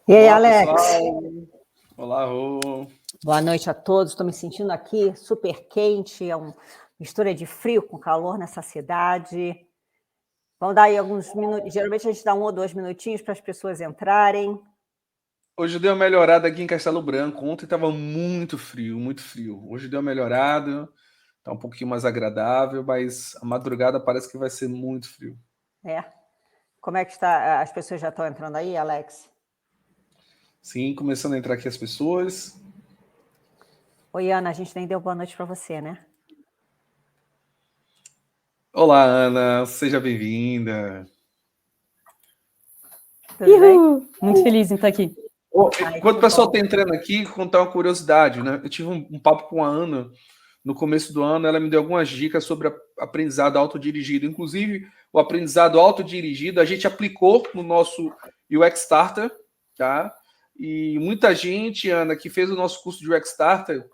E aí, Olá, Alex? pessoal. Olá, Rô. Boa noite a todos. Estou me sentindo aqui super quente, é uma mistura de frio com calor nessa cidade. Vamos dar aí alguns minutos. Geralmente a gente dá 1 ou 2 minutinhos para as pessoas entrarem. Hoje deu uma melhorada aqui em Castelo Branco. Ontem estava muito frio, muito frio. Hoje deu uma melhorada, está um pouquinho mais agradável, mas a madrugada parece que vai ser muito frio. É. Como é que está? As pessoas já estão entrando aí, Alex? Sim, começando a entrar aqui as pessoas. Oi, Ana, a gente nem deu boa noite para você, né? Olá, Ana, seja bem-vinda. Tudo bem? Muito feliz em estar aqui. Enquanto o pessoal está entrando aqui, contar uma curiosidade, né? Eu tive um papo com a Ana no começo do ano, ela me deu algumas dicas sobre aprendizado autodirigido. Inclusive, o aprendizado autodirigido a gente aplicou no nosso UX Starter, tá? E muita gente, Ana, que fez o nosso curso de UX Starter,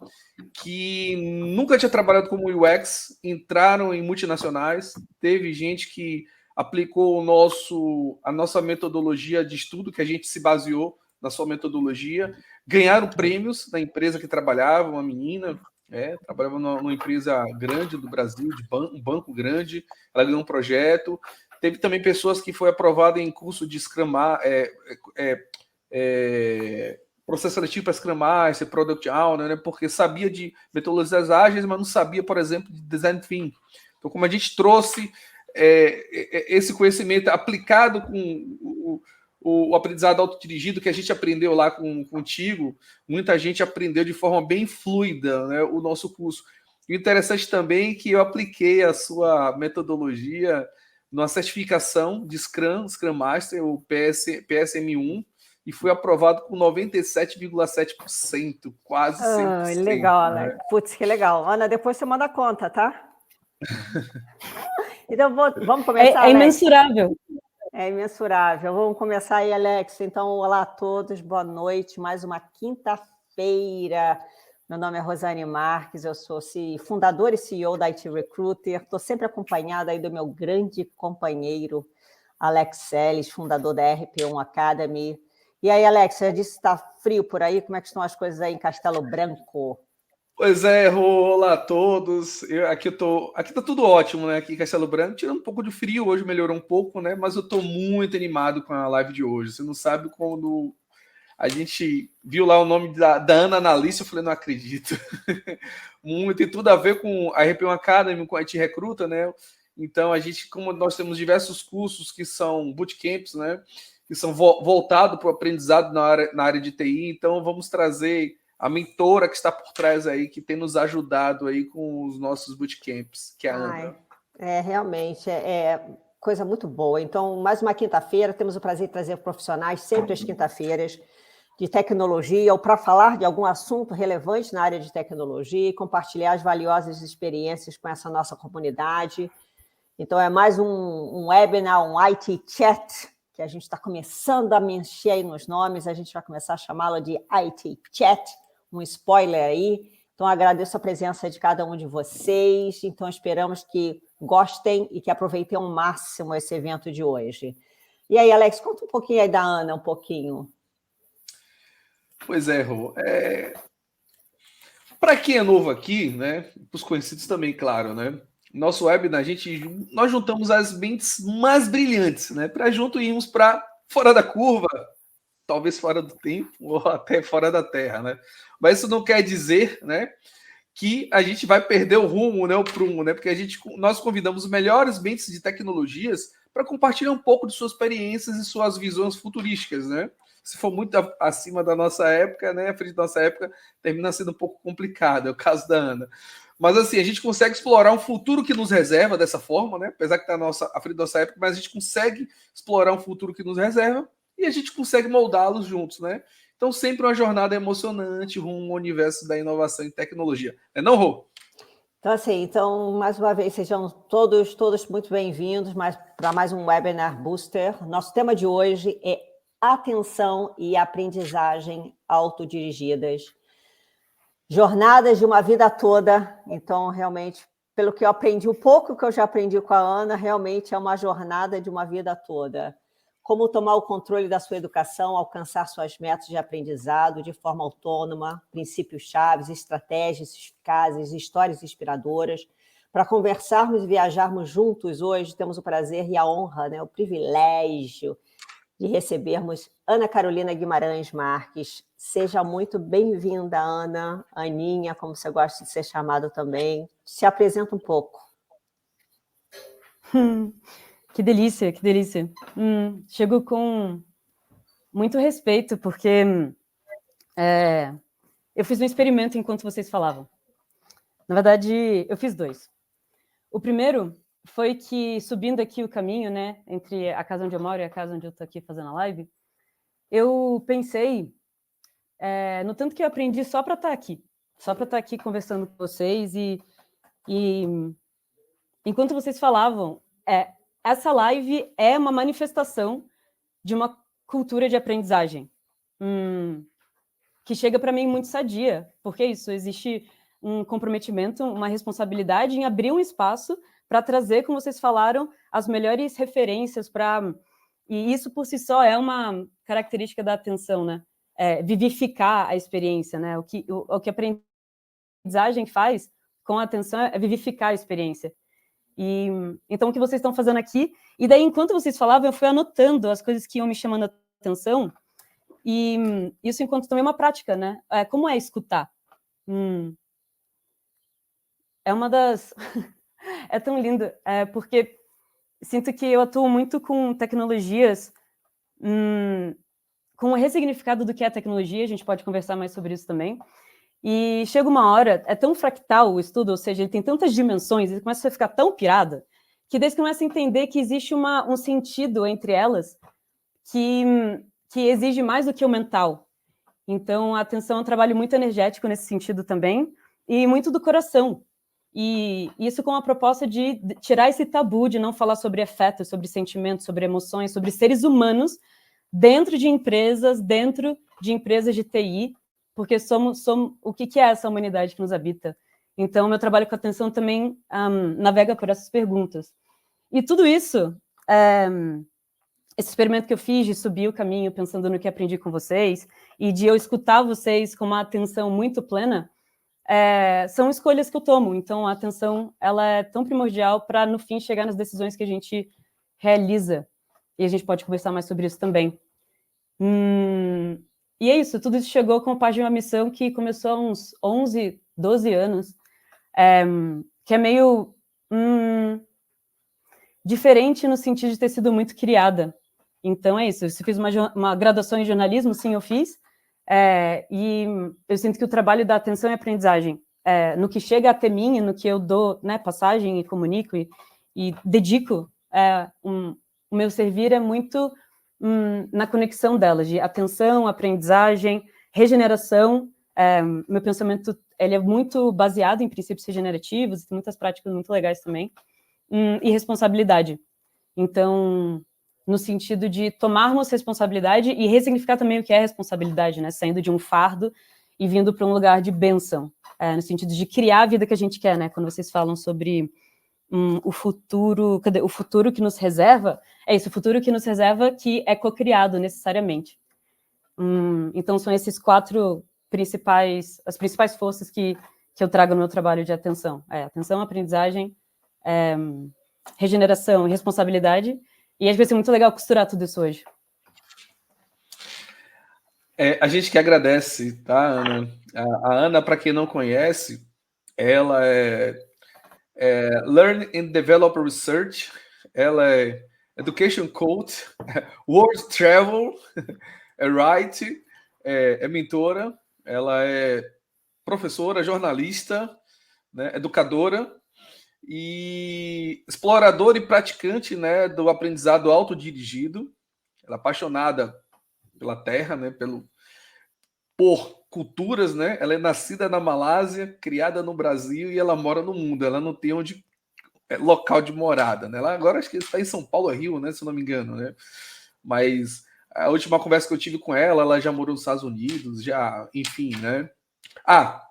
que nunca tinha trabalhado como UX, entraram em multinacionais. Teve gente que aplicou a nossa metodologia de estudo, que a gente se baseou na sua metodologia, ganharam prêmios da empresa que trabalhava, uma menina, trabalhava numa empresa grande do Brasil, um banco grande, ela ganhou um projeto. Teve também pessoas que foi aprovada em curso de Scrum, processo seletivo para Scrum Master, Product Owner, né, porque sabia de metodologias ágeis, mas não sabia, por exemplo, de Design Thinking. Então, como a gente trouxe esse conhecimento aplicado com o aprendizado autodirigido que a gente aprendeu lá contigo, muita gente aprendeu de forma bem fluida, né, o nosso curso. E o interessante também é que eu apliquei a sua metodologia numa certificação de Scrum Master, o PSM1, e foi aprovado com 97,7%, quase 100%. Legal, Alex. Né? Putz, que legal. Ana, depois você manda a conta, tá? Então, vamos começar, É imensurável. É imensurável. Vamos começar aí, Alex. Então, olá a todos, boa noite. Mais uma quinta-feira. Meu nome é Rosane Marques, eu sou fundadora e CEO da IT Recruiter. Estou sempre acompanhada aí do meu grande companheiro, Alex Seles, fundador da RP1 Academy. E aí, Alex, você disse que está frio por aí? Como é que estão as coisas aí em Castelo Branco? Pois é, olá a todos. Aqui tá tudo ótimo, né? Aqui em Castelo Branco, tirando um pouco de frio, hoje melhorou um pouco, né? Mas eu tô muito animado com a live de hoje. Você não sabe quando a gente viu lá o nome da Ana na lista, eu falei, não acredito. Muito, tem tudo a ver com a RP1 Academy, com a IT Recruta, né? Então, como nós temos diversos cursos que são bootcamps, né? Que são voltados para o aprendizado na área de TI, então vamos trazer a mentora que está por trás aí, que tem nos ajudado aí com os nossos bootcamps, que é a Ana. Realmente, é coisa muito boa. Então, mais uma quinta-feira, temos o prazer de trazer profissionais, sempre às quinta-feiras, de tecnologia, ou para falar de algum assunto relevante na área de tecnologia e compartilhar as valiosas experiências com essa nossa comunidade. Então, é mais um webinar, um IT Chat, que a gente está começando a mexer aí nos nomes, a gente vai começar a chamá-lo de IT Chat, um spoiler aí. Então, agradeço a presença de cada um de vocês. Então, esperamos que gostem e que aproveitem ao máximo esse evento de hoje. E aí, Alex, conta um pouquinho aí da Ana, um pouquinho. Pois é, Rô. Para quem é novo aqui, né? Para os conhecidos também, claro, né? Nosso webinar, nós juntamos as mentes mais brilhantes, né? Para junto irmos para fora da curva, talvez fora do tempo ou até fora da Terra, né? Mas isso não quer dizer, né, que a gente vai perder o rumo, né, o prumo, né? Porque nós convidamos os melhores mentes de tecnologias para compartilhar um pouco de suas experiências e suas visões futurísticas, né? Se for muito acima da nossa época, né, à frente da nossa época, termina sendo um pouco complicado, é o caso da Ana. Mas assim, a gente consegue explorar um futuro que nos reserva dessa forma, né? Apesar que está à frente da nossa época, mas a gente consegue explorar um futuro que nos reserva e a gente consegue moldá-los juntos, né? Então, sempre uma jornada emocionante rumo ao universo da inovação e tecnologia. Não, Rô? Então, mais uma vez, sejam todos muito bem-vindos para mais um Webinar Booster. Nosso tema de hoje é atenção e aprendizagem autodirigidas. Jornadas de uma vida toda. Então, realmente, pelo que eu aprendi, o pouco que eu já aprendi com a Ana, realmente é uma jornada de uma vida toda. como tomar o controle da sua educação, alcançar suas metas de aprendizado de forma autônoma, princípios chaves, estratégias eficazes, histórias inspiradoras. Para conversarmos e viajarmos juntos hoje, temos o prazer e a honra, né, o privilégio de recebermos Ana Carolina Guimarães Marques. Seja muito bem-vinda, Ana, Aninha, como você gosta de ser chamada também. Se apresenta um pouco. Que delícia, que delícia. Chego com muito respeito, porque eu fiz um experimento enquanto vocês falavam. Na verdade, eu fiz 2. O primeiro foi que, subindo aqui o caminho, né, entre a casa onde eu moro e a casa onde eu estou aqui fazendo a live, eu pensei no tanto que eu aprendi só para estar aqui conversando com vocês e enquanto vocês falavam, essa live é uma manifestação de uma cultura de aprendizagem que chega para mim muito sadia, porque isso, existe um comprometimento, uma responsabilidade em abrir um espaço para trazer, como vocês falaram, as melhores referências para... E isso, por si só, é uma característica da atenção, né? Vivificar a experiência, né? O que a aprendizagem faz com a atenção é vivificar a experiência. Então, o que vocês estão fazendo aqui... E daí, enquanto vocês falavam, eu fui anotando as coisas que iam me chamando a atenção, e isso enquanto também é uma prática, né? Como é escutar? É uma das... É tão lindo, porque sinto que eu atuo muito com tecnologias, com o ressignificado do que é tecnologia, a gente pode conversar mais sobre isso também, e chega uma hora, é tão fractal o estudo, ou seja, ele tem tantas dimensões, ele começa a ficar tão pirada, que daí você começa a entender que existe um sentido entre elas que exige mais do que o mental. Então, a atenção é um trabalho muito energético nesse sentido também, e muito do coração. E isso com a proposta de tirar esse tabu de não falar sobre afetos, sobre sentimentos, sobre emoções, sobre seres humanos dentro de empresas de TI, porque somos o que é essa humanidade que nos habita. Então, meu trabalho com atenção também navega por essas perguntas. E tudo isso, esse experimento que eu fiz de subir o caminho pensando no que aprendi com vocês e de eu escutar vocês com uma atenção muito plena, são escolhas que eu tomo. Então, a atenção ela é tão primordial para, no fim, chegar nas decisões que a gente realiza. E a gente pode conversar mais sobre isso também. E é isso, tudo isso chegou como parte de uma missão que começou há uns 11, 12 anos, que é meio diferente no sentido de ter sido muito criada. Então, é isso. Eu fiz uma graduação em jornalismo, sim, eu fiz, e eu sinto que o trabalho da atenção e aprendizagem, no que chega até mim, no que eu dou, né, passagem e comunico e dedico, o meu servir é muito na conexão delas, de atenção, aprendizagem, regeneração. Meu pensamento ele é muito baseado em princípios regenerativos, tem muitas práticas muito legais também, e responsabilidade. Então, no sentido de tomarmos responsabilidade e ressignificar também o que é responsabilidade, né? Saindo de um fardo e vindo para um lugar de bênção, no sentido de criar a vida que a gente quer, né? Quando vocês falam sobre o futuro, o futuro que nos reserva, é isso, o futuro que nos reserva que é cocriado necessariamente. Então, são esses 4 as principais forças que eu trago no meu trabalho de atenção. Atenção, aprendizagem, regeneração e responsabilidade. E acho que vai ser muito legal costurar tudo isso hoje. A gente que agradece, tá, Ana? A Ana, para quem não conhece, ela é Learn and Develop Research, ela é Education Coach, World Travel, Write, é mentora, ela é professora, jornalista, né, educadora, e exploradora e praticante, né, do aprendizado autodirigido. Ela é apaixonada pela terra, né, por culturas, né? Ela é nascida na Malásia, criada no Brasil e ela mora no mundo. Ela não tem local de morada, né? Ela agora acho que está em São Paulo, Rio, né, se eu não me engano, né? Mas a última conversa que eu tive com ela, ela já morou nos Estados Unidos, já, enfim, né?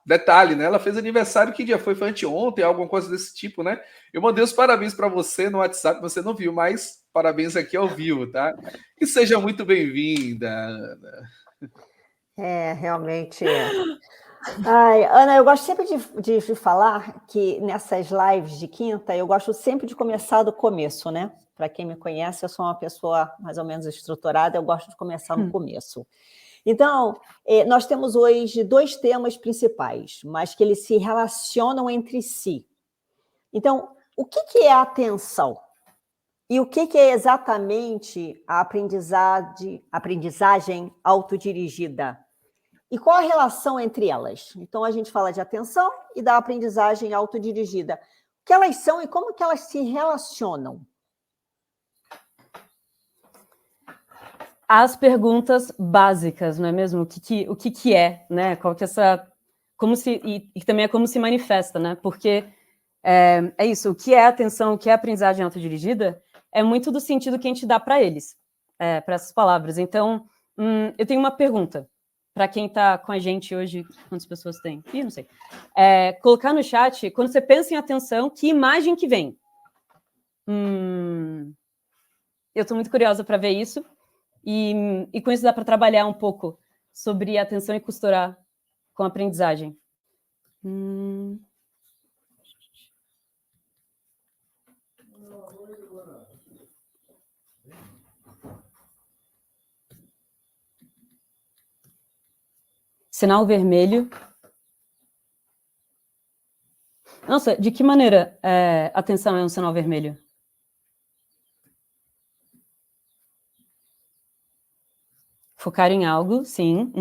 Detalhe, né? Ela fez aniversário, que dia foi? Foi anteontem, alguma coisa desse tipo, né? Eu mandei os parabéns para você no WhatsApp, você não viu, mas parabéns aqui ao vivo, tá? E seja muito bem-vinda, Ana. Realmente. Ai, Ana, eu gosto sempre de falar que nessas lives de quinta, eu gosto sempre de começar do começo, né? Para quem me conhece, eu sou uma pessoa mais ou menos estruturada, eu gosto de começar no começo. Então, nós temos hoje 2 temas principais, mas que eles se relacionam entre si. Então, o que é a atenção? E o que é exatamente a aprendizagem autodirigida? E qual a relação entre elas? Então, a gente fala de atenção e da aprendizagem autodirigida. O que elas são e como que elas se relacionam? As perguntas básicas, não é mesmo? O que é, né? Qual que é essa... Como se... E também é como se manifesta, né? Porque é isso, o que é atenção, o que é aprendizagem autodirigida, é muito do sentido que a gente dá para eles, para essas palavras. Então, eu tenho uma pergunta para quem está com a gente hoje. Quantas pessoas tem? Ih, não sei. Colocar no chat, quando você pensa em atenção, que imagem que vem? Eu estou muito curiosa para ver isso. E com isso dá para trabalhar um pouco sobre atenção e costurar com a aprendizagem. Sinal vermelho. Nossa, de que maneira atenção é um sinal vermelho? Focar em algo, sim.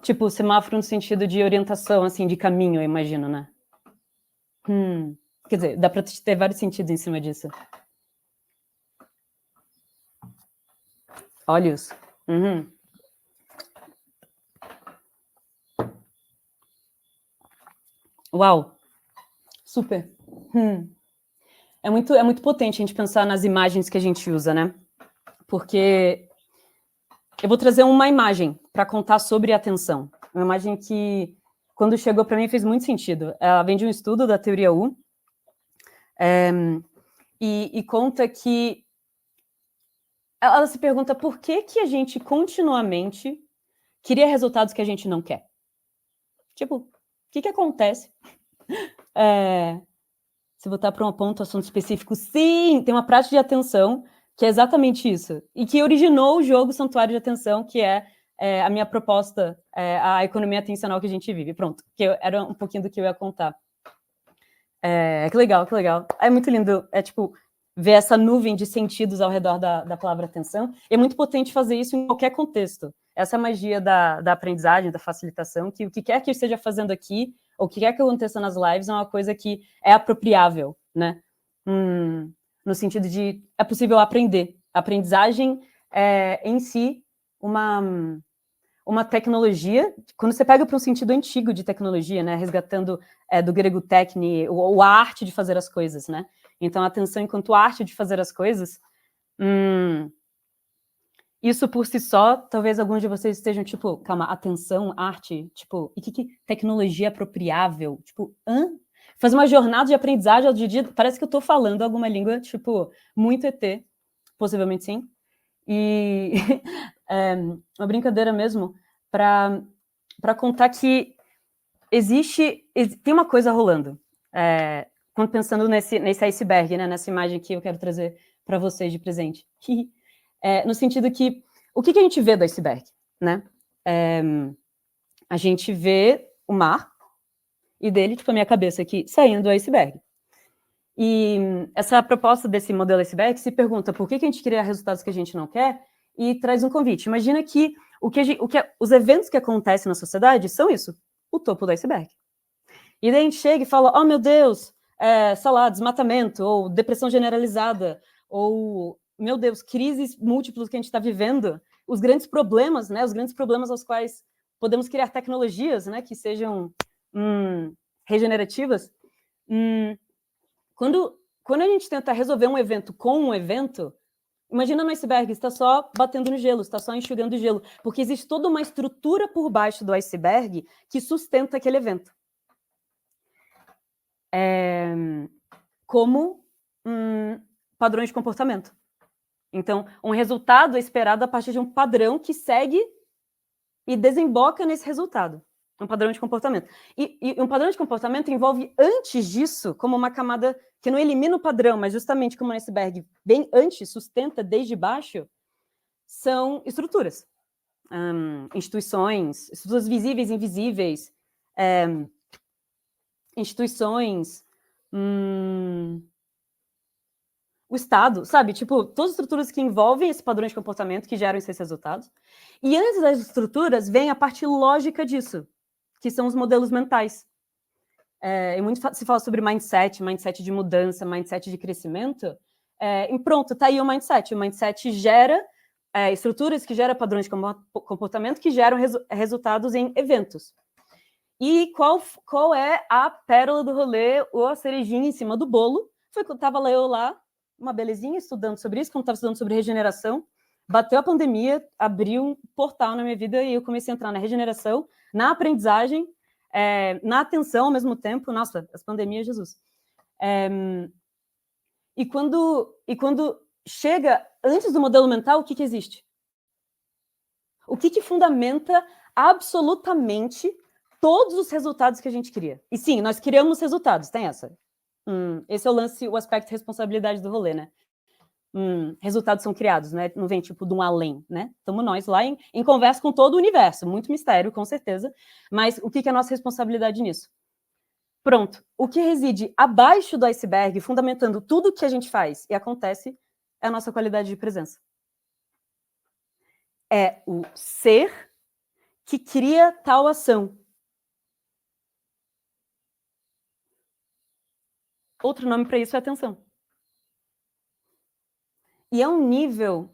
Tipo, semáforo no sentido de orientação, assim, de caminho, eu imagino, né? Quer dizer, dá para ter vários sentidos em cima disso. Olhos. Uau. Super. É muito potente a gente pensar nas imagens que a gente usa, né? Porque eu vou trazer uma imagem para contar sobre atenção. Uma imagem que, quando chegou para mim, fez muito sentido. Ela vem de um estudo da teoria U, e conta que ela se pergunta por que a gente continuamente queria resultados que a gente não quer. Tipo, o que acontece? Se voltar para um ponto, assunto específico, sim, tem uma prática de atenção que é exatamente isso, e que originou o jogo Santuário de Atenção, que é a minha proposta, a economia atencional que a gente vive. Pronto, que era um pouquinho do que eu ia contar. Que legal, que legal. É muito lindo, tipo, ver essa nuvem de sentidos ao redor da palavra atenção. E é muito potente fazer isso em qualquer contexto. Essa é a magia da aprendizagem, da facilitação, que o que quer que eu esteja fazendo aqui, ou o que quer que aconteça nas lives, é uma coisa que é apropriável, né? No sentido de, é possível aprender. A aprendizagem é, em si, uma tecnologia, quando você pega para um sentido antigo de tecnologia, né, resgatando do grego techne, ou a arte de fazer as coisas, né? Então, a atenção enquanto arte de fazer as coisas, isso por si só, talvez alguns de vocês estejam, tipo, calma, atenção, arte, tipo, e que tecnologia apropriável? Tipo, fazer uma jornada de aprendizagem ao dia, parece que eu estou falando alguma língua, tipo, muito ET, possivelmente sim. E uma brincadeira mesmo, para contar que tem uma coisa rolando, quando pensando nesse iceberg, né, nessa imagem que eu quero trazer para vocês de presente. No sentido que, o que a gente vê do iceberg, né? A gente vê o mar, e dele, tipo, a minha cabeça aqui, saindo do iceberg. E essa proposta desse modelo iceberg se pergunta por que a gente cria resultados que a gente não quer, e traz um convite. Imagina que os eventos que acontecem na sociedade são isso, o topo do iceberg. E daí a gente chega e fala, oh meu Deus, sei lá, desmatamento, ou depressão generalizada, ou, meu Deus, crises múltiplas que a gente está vivendo, os grandes problemas, né, os grandes problemas aos quais podemos criar tecnologias, né, que sejam regenerativas. Quando a gente tenta resolver um evento com um evento, Imagina no iceberg, está só batendo no gelo, está só enxugando o gelo, porque existe toda uma estrutura por baixo do iceberg que sustenta aquele evento. Como padrões de comportamento. Então, um resultado é esperado a partir de um padrão que segue e desemboca nesse resultado. Um padrão de comportamento. E um padrão de comportamento envolve, antes disso, como uma camada que não elimina o padrão, mas justamente como um iceberg bem antes, sustenta desde baixo, são estruturas. Instituições, estruturas visíveis e invisíveis, instituições, o Estado, sabe? Tipo, todas as estruturas que envolvem esse padrão de comportamento que geram esses resultados. E antes das estruturas vem a parte lógica disso, que são os modelos mentais. E muito se fala sobre mindset de mudança, mindset de crescimento. E pronto, tá aí o mindset. O mindset gera estruturas que geram padrões de comportamento que geram resultados em eventos. E qual é a pérola do rolê, ou a cerejinha em cima do bolo? Foi que eu estava lá, uma belezinha, estudando sobre isso, quando estava estudando sobre regeneração, bateu a pandemia, abriu um portal na minha vida e eu comecei a entrar na regeneração, na aprendizagem, na atenção ao mesmo tempo. Nossa, as pandemias, Jesus. E quando chega antes do modelo mental, o que existe? O que fundamenta absolutamente todos os resultados que a gente cria? E sim, nós criamos resultados, tem essa. Esse é o lance, o aspecto de responsabilidade do rolê, né? Resultados são criados, né? Não vem tipo de um além, né? Estamos nós lá em conversa com todo o universo, muito mistério, com certeza, mas o que é a nossa responsabilidade nisso? Pronto, o que reside abaixo do iceberg, fundamentando tudo o que a gente faz e acontece, é a nossa qualidade de presença. É o ser que cria tal ação. Outro nome para isso é atenção. E é um nível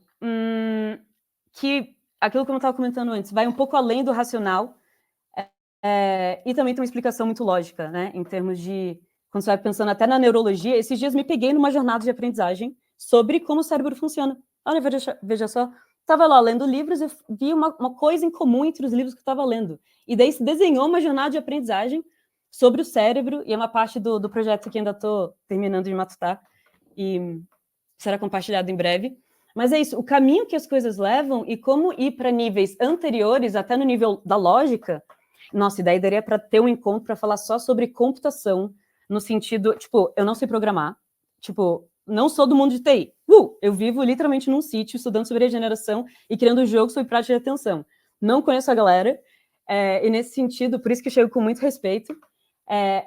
que, aquilo que eu estava comentando antes, vai um pouco além do racional, e também tem uma explicação muito lógica, né? Em termos de, quando você vai pensando até na neurologia, esses dias me peguei numa jornada de aprendizagem sobre como o cérebro funciona. Olha, veja só, estava lá lendo livros e vi uma coisa em comum entre os livros que eu estava lendo. E daí se desenhou uma jornada de aprendizagem sobre o cérebro, e é uma parte do projeto que ainda estou terminando de matutar, e será compartilhado em breve. Mas é isso, o caminho que as coisas levam e como ir para níveis anteriores, até no nível da lógica. Nossa, e daí daria para ter um encontro para falar só sobre computação, no sentido, tipo, eu não sei programar, tipo, não sou do mundo de TI. Eu vivo literalmente num sítio, estudando sobre regeneração e criando um jogo sobre prática de atenção. Não conheço a galera, e nesse sentido, por isso que eu chego com muito respeito,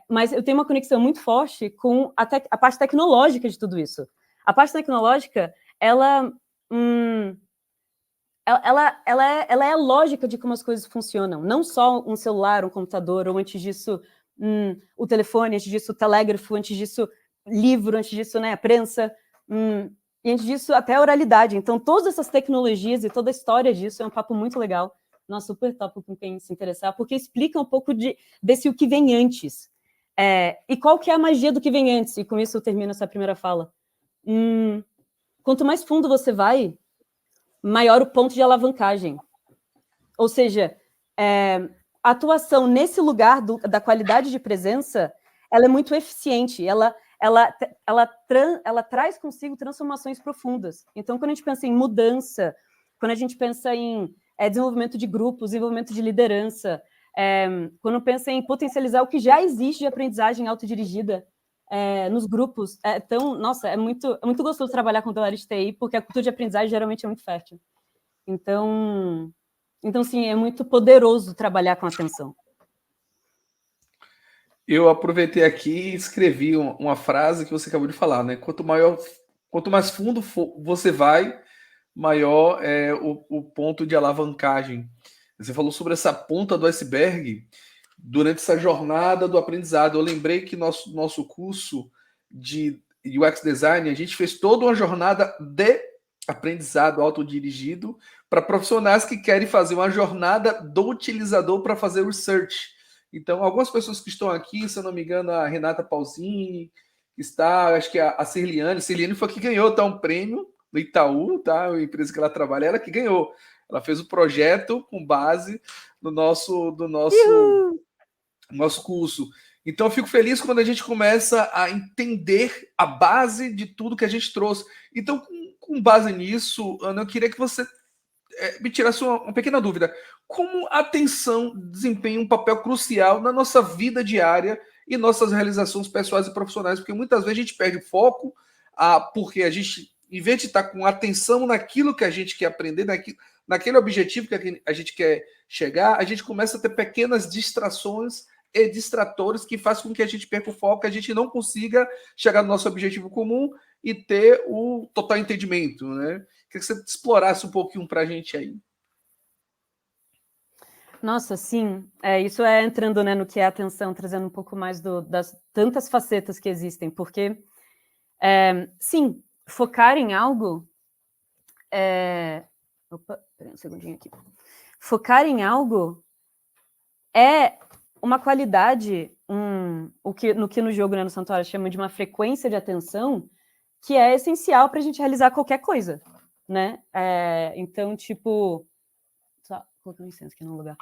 mas eu tenho uma conexão muito forte com a parte tecnológica de tudo isso. A parte tecnológica, ela é a lógica de como as coisas funcionam. Não só um celular, um computador, ou antes disso, o telefone, antes disso, o telégrafo, antes disso, livro, antes disso, né, a prensa, e antes disso, até a oralidade. Então, todas essas tecnologias e toda a história disso é um papo muito legal. Nossa, super top com quem se interessar, porque explica um pouco desse o que vem antes. E qual que é a magia do que vem antes? E com isso eu termino essa primeira fala. Quanto mais fundo você vai, maior o ponto de alavancagem. Ou seja, a atuação nesse lugar da qualidade de presença, ela é muito eficiente, ela traz consigo transformações profundas. Então, quando a gente pensa em mudança, quando a gente pensa em desenvolvimento de grupos, desenvolvimento de liderança, quando pensa em potencializar o que já existe de aprendizagem autodirigida nos grupos, nossa, é muito gostoso trabalhar com galera de TI, porque a cultura de aprendizagem geralmente é muito fértil. Então sim, é muito poderoso trabalhar com atenção. Eu aproveitei aqui e escrevi uma frase que você acabou de falar, né? Quanto mais fundo você vai, maior é o ponto de alavancagem. Você falou sobre essa ponta do iceberg. Durante essa jornada do aprendizado, eu lembrei que nosso curso de UX Design, a gente fez toda uma jornada de aprendizado autodirigido para profissionais que querem fazer uma jornada do utilizador para fazer research. Então, algumas pessoas que estão aqui, se eu não me engano, a Renata Pausini, que está, acho que a Cirliane foi que ganhou um prêmio no Itaú, tá? A empresa que ela trabalha, ela que ganhou. Ela fez o projeto com base no nosso curso. Então, eu fico feliz quando a gente começa a entender a base de tudo que a gente trouxe. Então, com base nisso, Ana, eu queria que você me tirasse uma pequena dúvida. Como a atenção desempenha um papel crucial na nossa vida diária e nossas realizações pessoais e profissionais? Porque muitas vezes a gente perde foco, porque a gente, em vez de estar com atenção naquilo que a gente quer aprender, naquele objetivo que a gente quer chegar, a gente começa a ter pequenas distrações e distratores que fazem com que a gente perca o foco, que a gente não consiga chegar no nosso objetivo comum e ter o total entendimento, né? Queria que você explorasse um pouquinho para a gente aí. Nossa, sim. Isso entrando, né, no que é atenção, trazendo um pouco mais das tantas facetas que existem, porque, sim, focar em algo... Opa, peraí um segundinho aqui. Focar em algo é uma qualidade, no que no jogo, né, no Santuário, chama de uma frequência de atenção, que é essencial para a gente realizar qualquer coisa, né? Então, tipo... Só colocando licença aqui no lugar.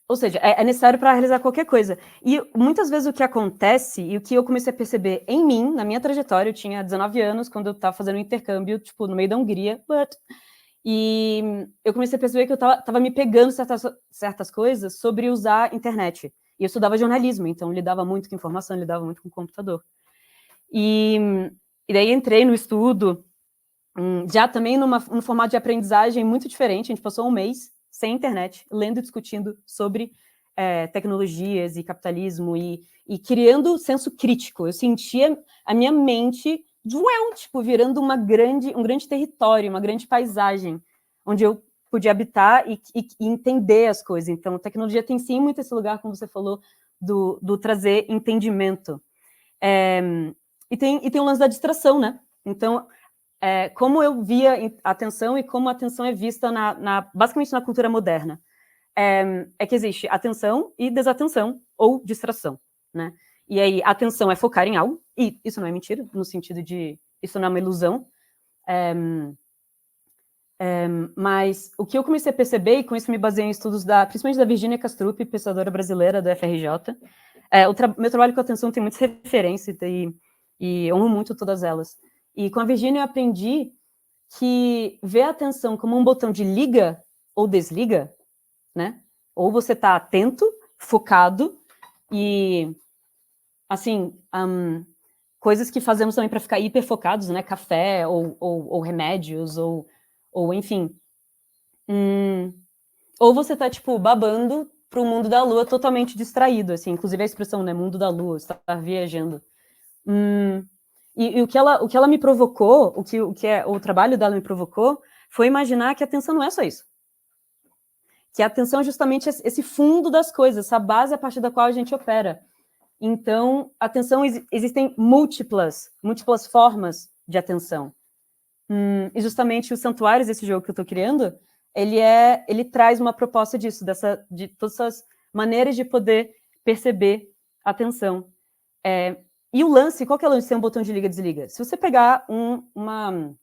Ou seja, é necessário para realizar qualquer coisa. E muitas vezes o que acontece, e o que eu comecei a perceber em mim, na minha trajetória, eu tinha 19 anos, quando eu estava fazendo um intercâmbio, tipo, no meio da Hungria, e eu comecei a perceber que eu estava me pegando certas coisas sobre usar internet. E eu estudava jornalismo, então lidava muito com informação, lidava muito com computador. E daí entrei no estudo, já também num formato de aprendizagem muito diferente. A gente passou um mês sem internet, lendo e discutindo sobre tecnologias e capitalismo e criando senso crítico. Eu sentia a minha mente tipo, virando um grande território, uma grande paisagem, onde eu podia habitar e entender as coisas. Então, a tecnologia tem sim muito esse lugar, como você falou, do trazer entendimento. E tem o lance da distração, né? Então, como eu via a atenção e como a atenção é vista basicamente na cultura moderna. Que existe atenção e desatenção, ou distração, né? E aí, atenção é focar em algo, e isso não é mentira, no sentido de... Isso não é uma ilusão. Mas o que eu comecei a perceber, e com isso me baseei em estudos principalmente da Virginia Castrup, pesquisadora brasileira da FRJ, meu trabalho com atenção tem muitas referências, e honro muito todas elas. E com a Virginia eu aprendi que ver a atenção como um botão de liga ou desliga, né? Ou você está atento, focado, e, assim, coisas que fazemos também para ficar hiperfocados, né? Café, ou remédios, ou enfim. Ou você está, tipo, babando para o mundo da lua totalmente distraído, assim. Inclusive a expressão, né? Mundo da lua, estar viajando. E o que ela me provocou, o trabalho dela me provocou, foi imaginar que a atenção não é só isso. Que a atenção é justamente esse fundo das coisas, essa base a partir da qual a gente opera. Então, atenção, existem múltiplas formas de atenção. E justamente os santuários, esse jogo que eu estou criando, ele traz uma proposta disso, de todas essas maneiras de poder perceber a atenção. E o lance, qual que é o lance de ter um botão de liga e desliga? Se você pegar uma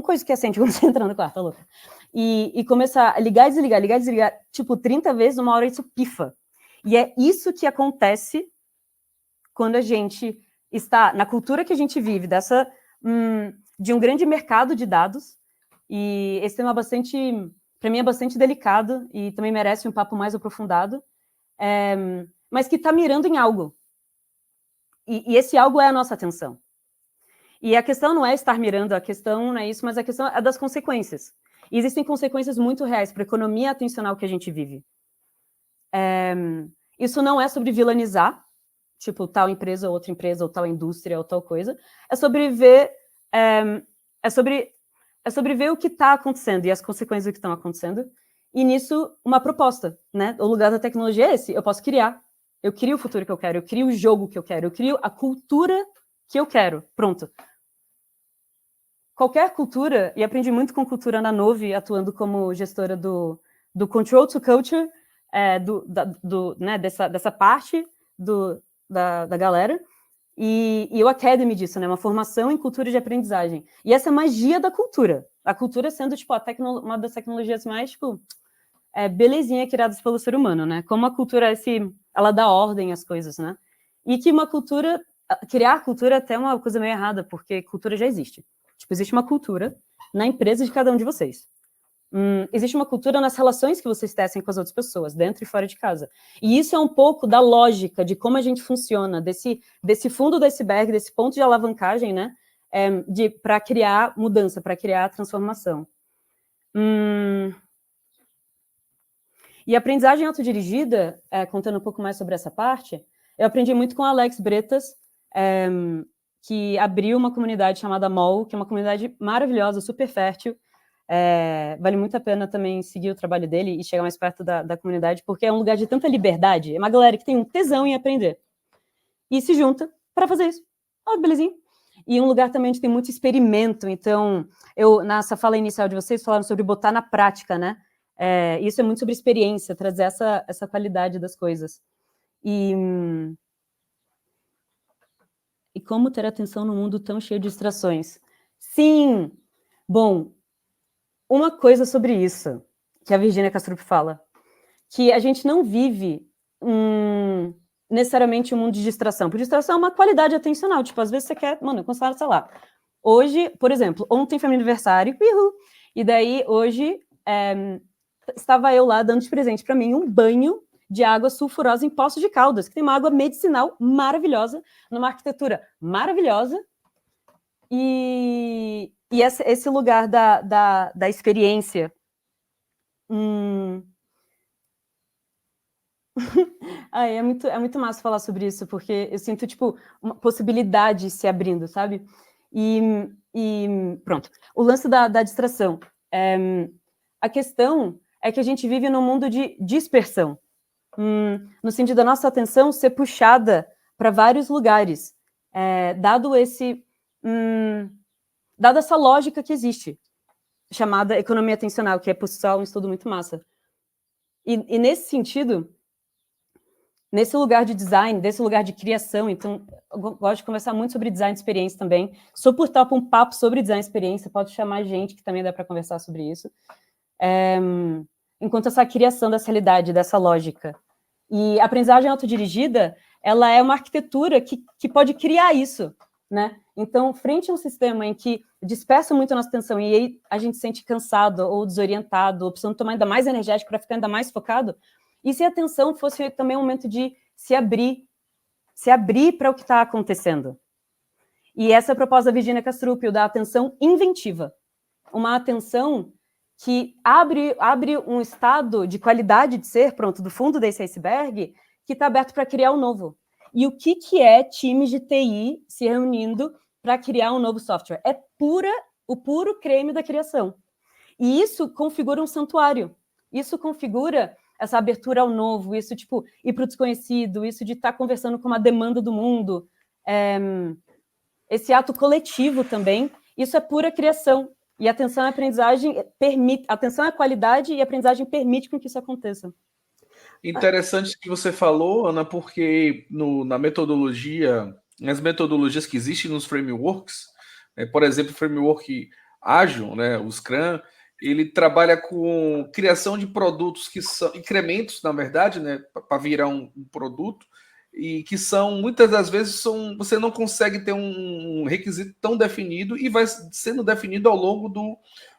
coisa que acende quando você entra no quarto, tá louca? E começar a ligar e desligar, tipo, 30 vezes, uma hora isso pifa. E é isso que acontece quando a gente está na cultura que a gente vive, de um grande mercado de dados, e esse tema para mim é bastante delicado, e também merece um papo mais aprofundado, mas que está mirando em algo. E esse algo é a nossa atenção. E a questão não é estar mirando, a questão não é isso, mas a questão é das consequências. E existem consequências muito reais para a economia atencional que a gente vive. Isso não é sobre vilanizar, tipo, tal empresa, outra empresa, ou tal indústria, ou tal coisa. É sobre ver, sobre ver o que está acontecendo e as consequências do que estão acontecendo. E nisso, uma proposta, né? O lugar da tecnologia é esse. Eu posso criar. Eu crio o futuro que eu quero, eu crio o jogo que eu quero, eu crio a cultura que eu quero. Pronto. Qualquer cultura, e aprendi muito com cultura na Nove, atuando como gestora do Control to Culture, né, dessa parte da galera, e o Academy disso, né? Uma formação em cultura de aprendizagem. E essa magia da cultura. A cultura sendo, tipo, uma das tecnologias mais, tipo, belezinha criadas pelo ser humano, né? Como a cultura, ela dá ordem às coisas, né? E que criar cultura é até uma coisa meio errada, porque cultura já existe. Tipo, existe uma cultura na empresa de cada um de vocês. Existe uma cultura nas relações que vocês tecem com as outras pessoas, dentro e fora de casa. E isso é um pouco da lógica de como a gente funciona, desse fundo do iceberg, desse ponto de alavancagem, né? Para criar mudança, para criar transformação. E a aprendizagem autodirigida, contando um pouco mais sobre essa parte, eu aprendi muito com Alex Bretas, que abriu uma comunidade chamada MOL, que é uma comunidade maravilhosa, super fértil. Vale muito a pena também seguir o trabalho dele e chegar mais perto da comunidade, porque é um lugar de tanta liberdade, é uma galera que tem um tesão em aprender e se junta para fazer isso. Belezinha. E um lugar também onde tem muito experimento. Então, nessa fala inicial de vocês, falaram sobre botar na prática, né? Isso é muito sobre experiência, trazer essa qualidade das coisas. E como ter atenção num mundo tão cheio de distrações? Sim! Bom, uma coisa sobre isso, que a Virginia Kastrup fala, que a gente não vive necessariamente um mundo de distração. Porque distração é uma qualidade atencional. Tipo, às vezes você quer... Mano, eu considero, sei lá. Hoje, por exemplo, ontem foi meu aniversário, e daí hoje estava eu lá dando de presente para mim um banho de água sulfurosa em Poços de Caldas, que tem uma água medicinal maravilhosa, numa arquitetura maravilhosa, e esse lugar da experiência. É muito massa falar sobre isso, porque eu sinto, tipo, uma possibilidade se abrindo, sabe? E pronto. O lance da distração. A questão é que a gente vive num mundo de dispersão, no sentido da nossa atenção ser puxada para vários lugares, dado essa lógica que existe, chamada economia atencional, que é, por si só, um estudo muito massa. E nesse sentido, nesse lugar de design, desse lugar de criação, então, eu gosto de conversar muito sobre design de experiência também. Sou por topo um papo sobre design de experiência, pode chamar gente que também dá para conversar sobre isso. Enquanto essa criação dessa realidade, dessa lógica. E a aprendizagem autodirigida, ela é uma arquitetura que pode criar isso, né? Então, frente a um sistema em que dispersa muito a nossa atenção e aí a gente se sente cansado ou desorientado, ou precisando tomar ainda mais energético para ficar ainda mais focado, e se a atenção fosse também um momento de se abrir para o que está acontecendo. E essa é a proposta da Virginia Kastrup, da atenção inventiva. Uma atenção que abre um estado de qualidade de ser, pronto, do fundo desse iceberg, que está aberto para criar um novo. E o que é times de TI se reunindo para criar um novo software? É o puro creme da criação. E isso configura um santuário. Isso configura essa abertura ao novo, isso, tipo, ir para o desconhecido, isso de estar conversando com uma demanda do mundo. Esse ato coletivo também, isso é pura criação. E atenção à aprendizagem permite, atenção à qualidade e a aprendizagem permite com que isso aconteça. Interessante que você falou, Ana, porque na metodologia, nas metodologias que existem nos frameworks, por exemplo, o framework ágil, né, o Scrum, ele trabalha com criação de produtos que são incrementos, na verdade, né, para virar um produto, e que são, muitas das vezes, você não consegue ter um requisito tão definido e vai sendo definido ao longo do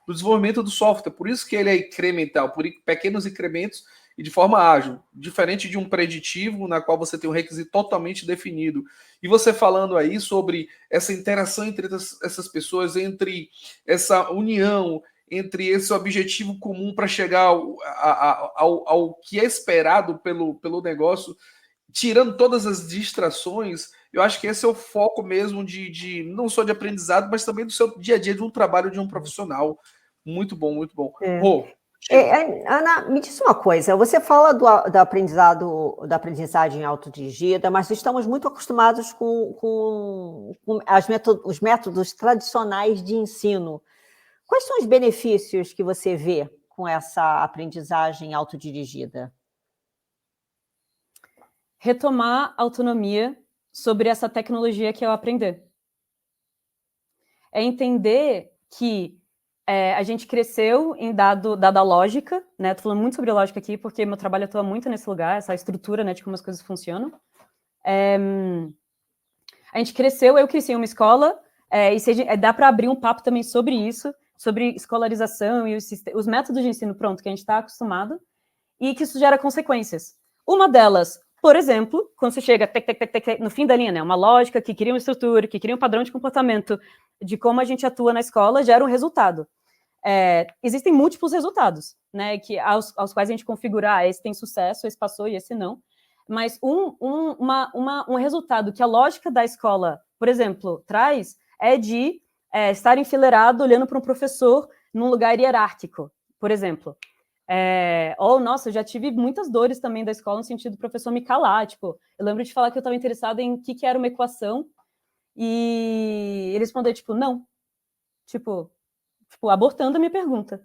desenvolvimento do software. Por isso que ele é incremental, por pequenos incrementos e de forma ágil, diferente de um preditivo, na qual você tem um requisito totalmente definido. E você falando aí sobre essa interação entre essas pessoas, entre essa união, entre esse objetivo comum para chegar ao que é esperado pelo negócio, tirando todas as distrações, eu acho que esse é o foco mesmo de não só de aprendizado, mas também do seu dia a dia, de um trabalho de um profissional. Muito bom, muito bom. Rô, Ana, me diz uma coisa, você fala da aprendizagem autodirigida, mas estamos muito acostumados com os métodos tradicionais de ensino. Quais são os benefícios que você vê com essa aprendizagem autodirigida? retomar autonomia sobre essa tecnologia que é o aprender. É entender que a gente cresceu em dada lógica, né? Estou falando muito sobre lógica aqui, porque meu trabalho atua muito nesse lugar, essa estrutura, né, de como as coisas funcionam. A gente cresceu, eu cresci em uma escola, e dá para abrir um papo também sobre isso, sobre escolarização e os métodos de ensino, pronto, que a gente está acostumado, e que isso gera consequências. Uma delas, por exemplo, quando você chega no fim da linha, né, uma lógica que cria uma estrutura, que cria um padrão de comportamento de como a gente atua na escola, gera um resultado. Existem múltiplos resultados, né, aos quais a gente configura, esse tem sucesso, esse passou e esse não. Mas um resultado que a lógica da escola, por exemplo, traz é de estar enfileirado olhando para um professor num lugar hierárquico, por exemplo. Nossa, eu já tive muitas dores também da escola no sentido do professor me calar. Tipo, eu lembro de falar que eu estava interessada em o que era uma equação e ele respondeu, tipo, não. Tipo, abortando a minha pergunta.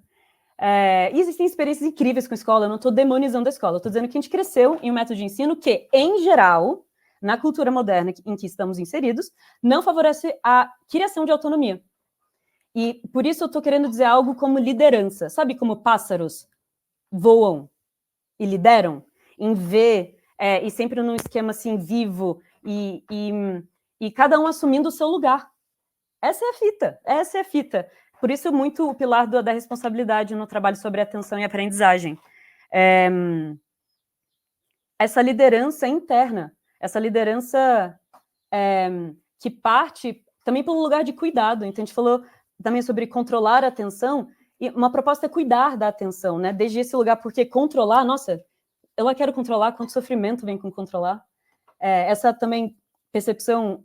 E existem experiências incríveis com a escola, eu não estou demonizando a escola, eu estou dizendo que a gente cresceu em um método de ensino que, em geral, na cultura moderna em que estamos inseridos, não favorece a criação de autonomia. E por isso eu estou querendo dizer algo como liderança. Sabe como pássaros voam e lideram? Em V, e sempre num esquema assim vivo, e cada um assumindo o seu lugar. Essa é a fita. Por isso, muito o pilar da responsabilidade no trabalho sobre atenção e aprendizagem. Essa liderança interna, essa liderança que parte também pelo lugar de cuidado. Então, a gente falou também sobre controlar a atenção, e uma proposta é cuidar da atenção, né? Desde esse lugar, porque controlar, nossa, eu quero controlar, quanto sofrimento vem com controlar. Essa também percepção,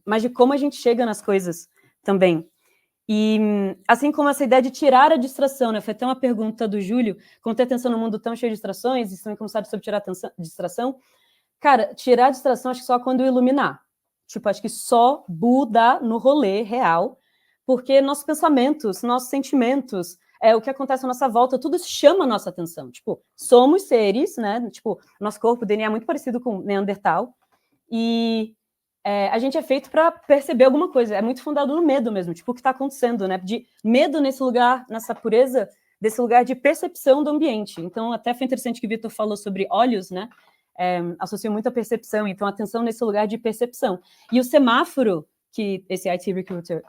mas de como a gente chega nas coisas também. E assim como essa ideia de tirar a distração, né? Foi até uma pergunta do Júlio, como ter atenção no mundo tão cheio de distrações, e também como sabe sobre tirar a distração. Cara, tirar a distração acho que só quando iluminar. Tipo, acho que só Buda no rolê real, porque nossos pensamentos, nossos sentimentos, o que acontece à nossa volta, tudo isso chama a nossa atenção. Tipo, somos seres, né? Tipo, nosso corpo, o DNA é muito parecido com Neandertal, e a gente é feito para perceber alguma coisa. É muito fundado no medo mesmo, tipo, o que está acontecendo, né? De medo nesse lugar, nessa pureza, desse lugar de percepção do ambiente. Então, até foi interessante que o Vitor falou sobre olhos, né? Associo muito a percepção, então atenção nesse lugar de percepção. E o semáforo, que esse IT Recruiter,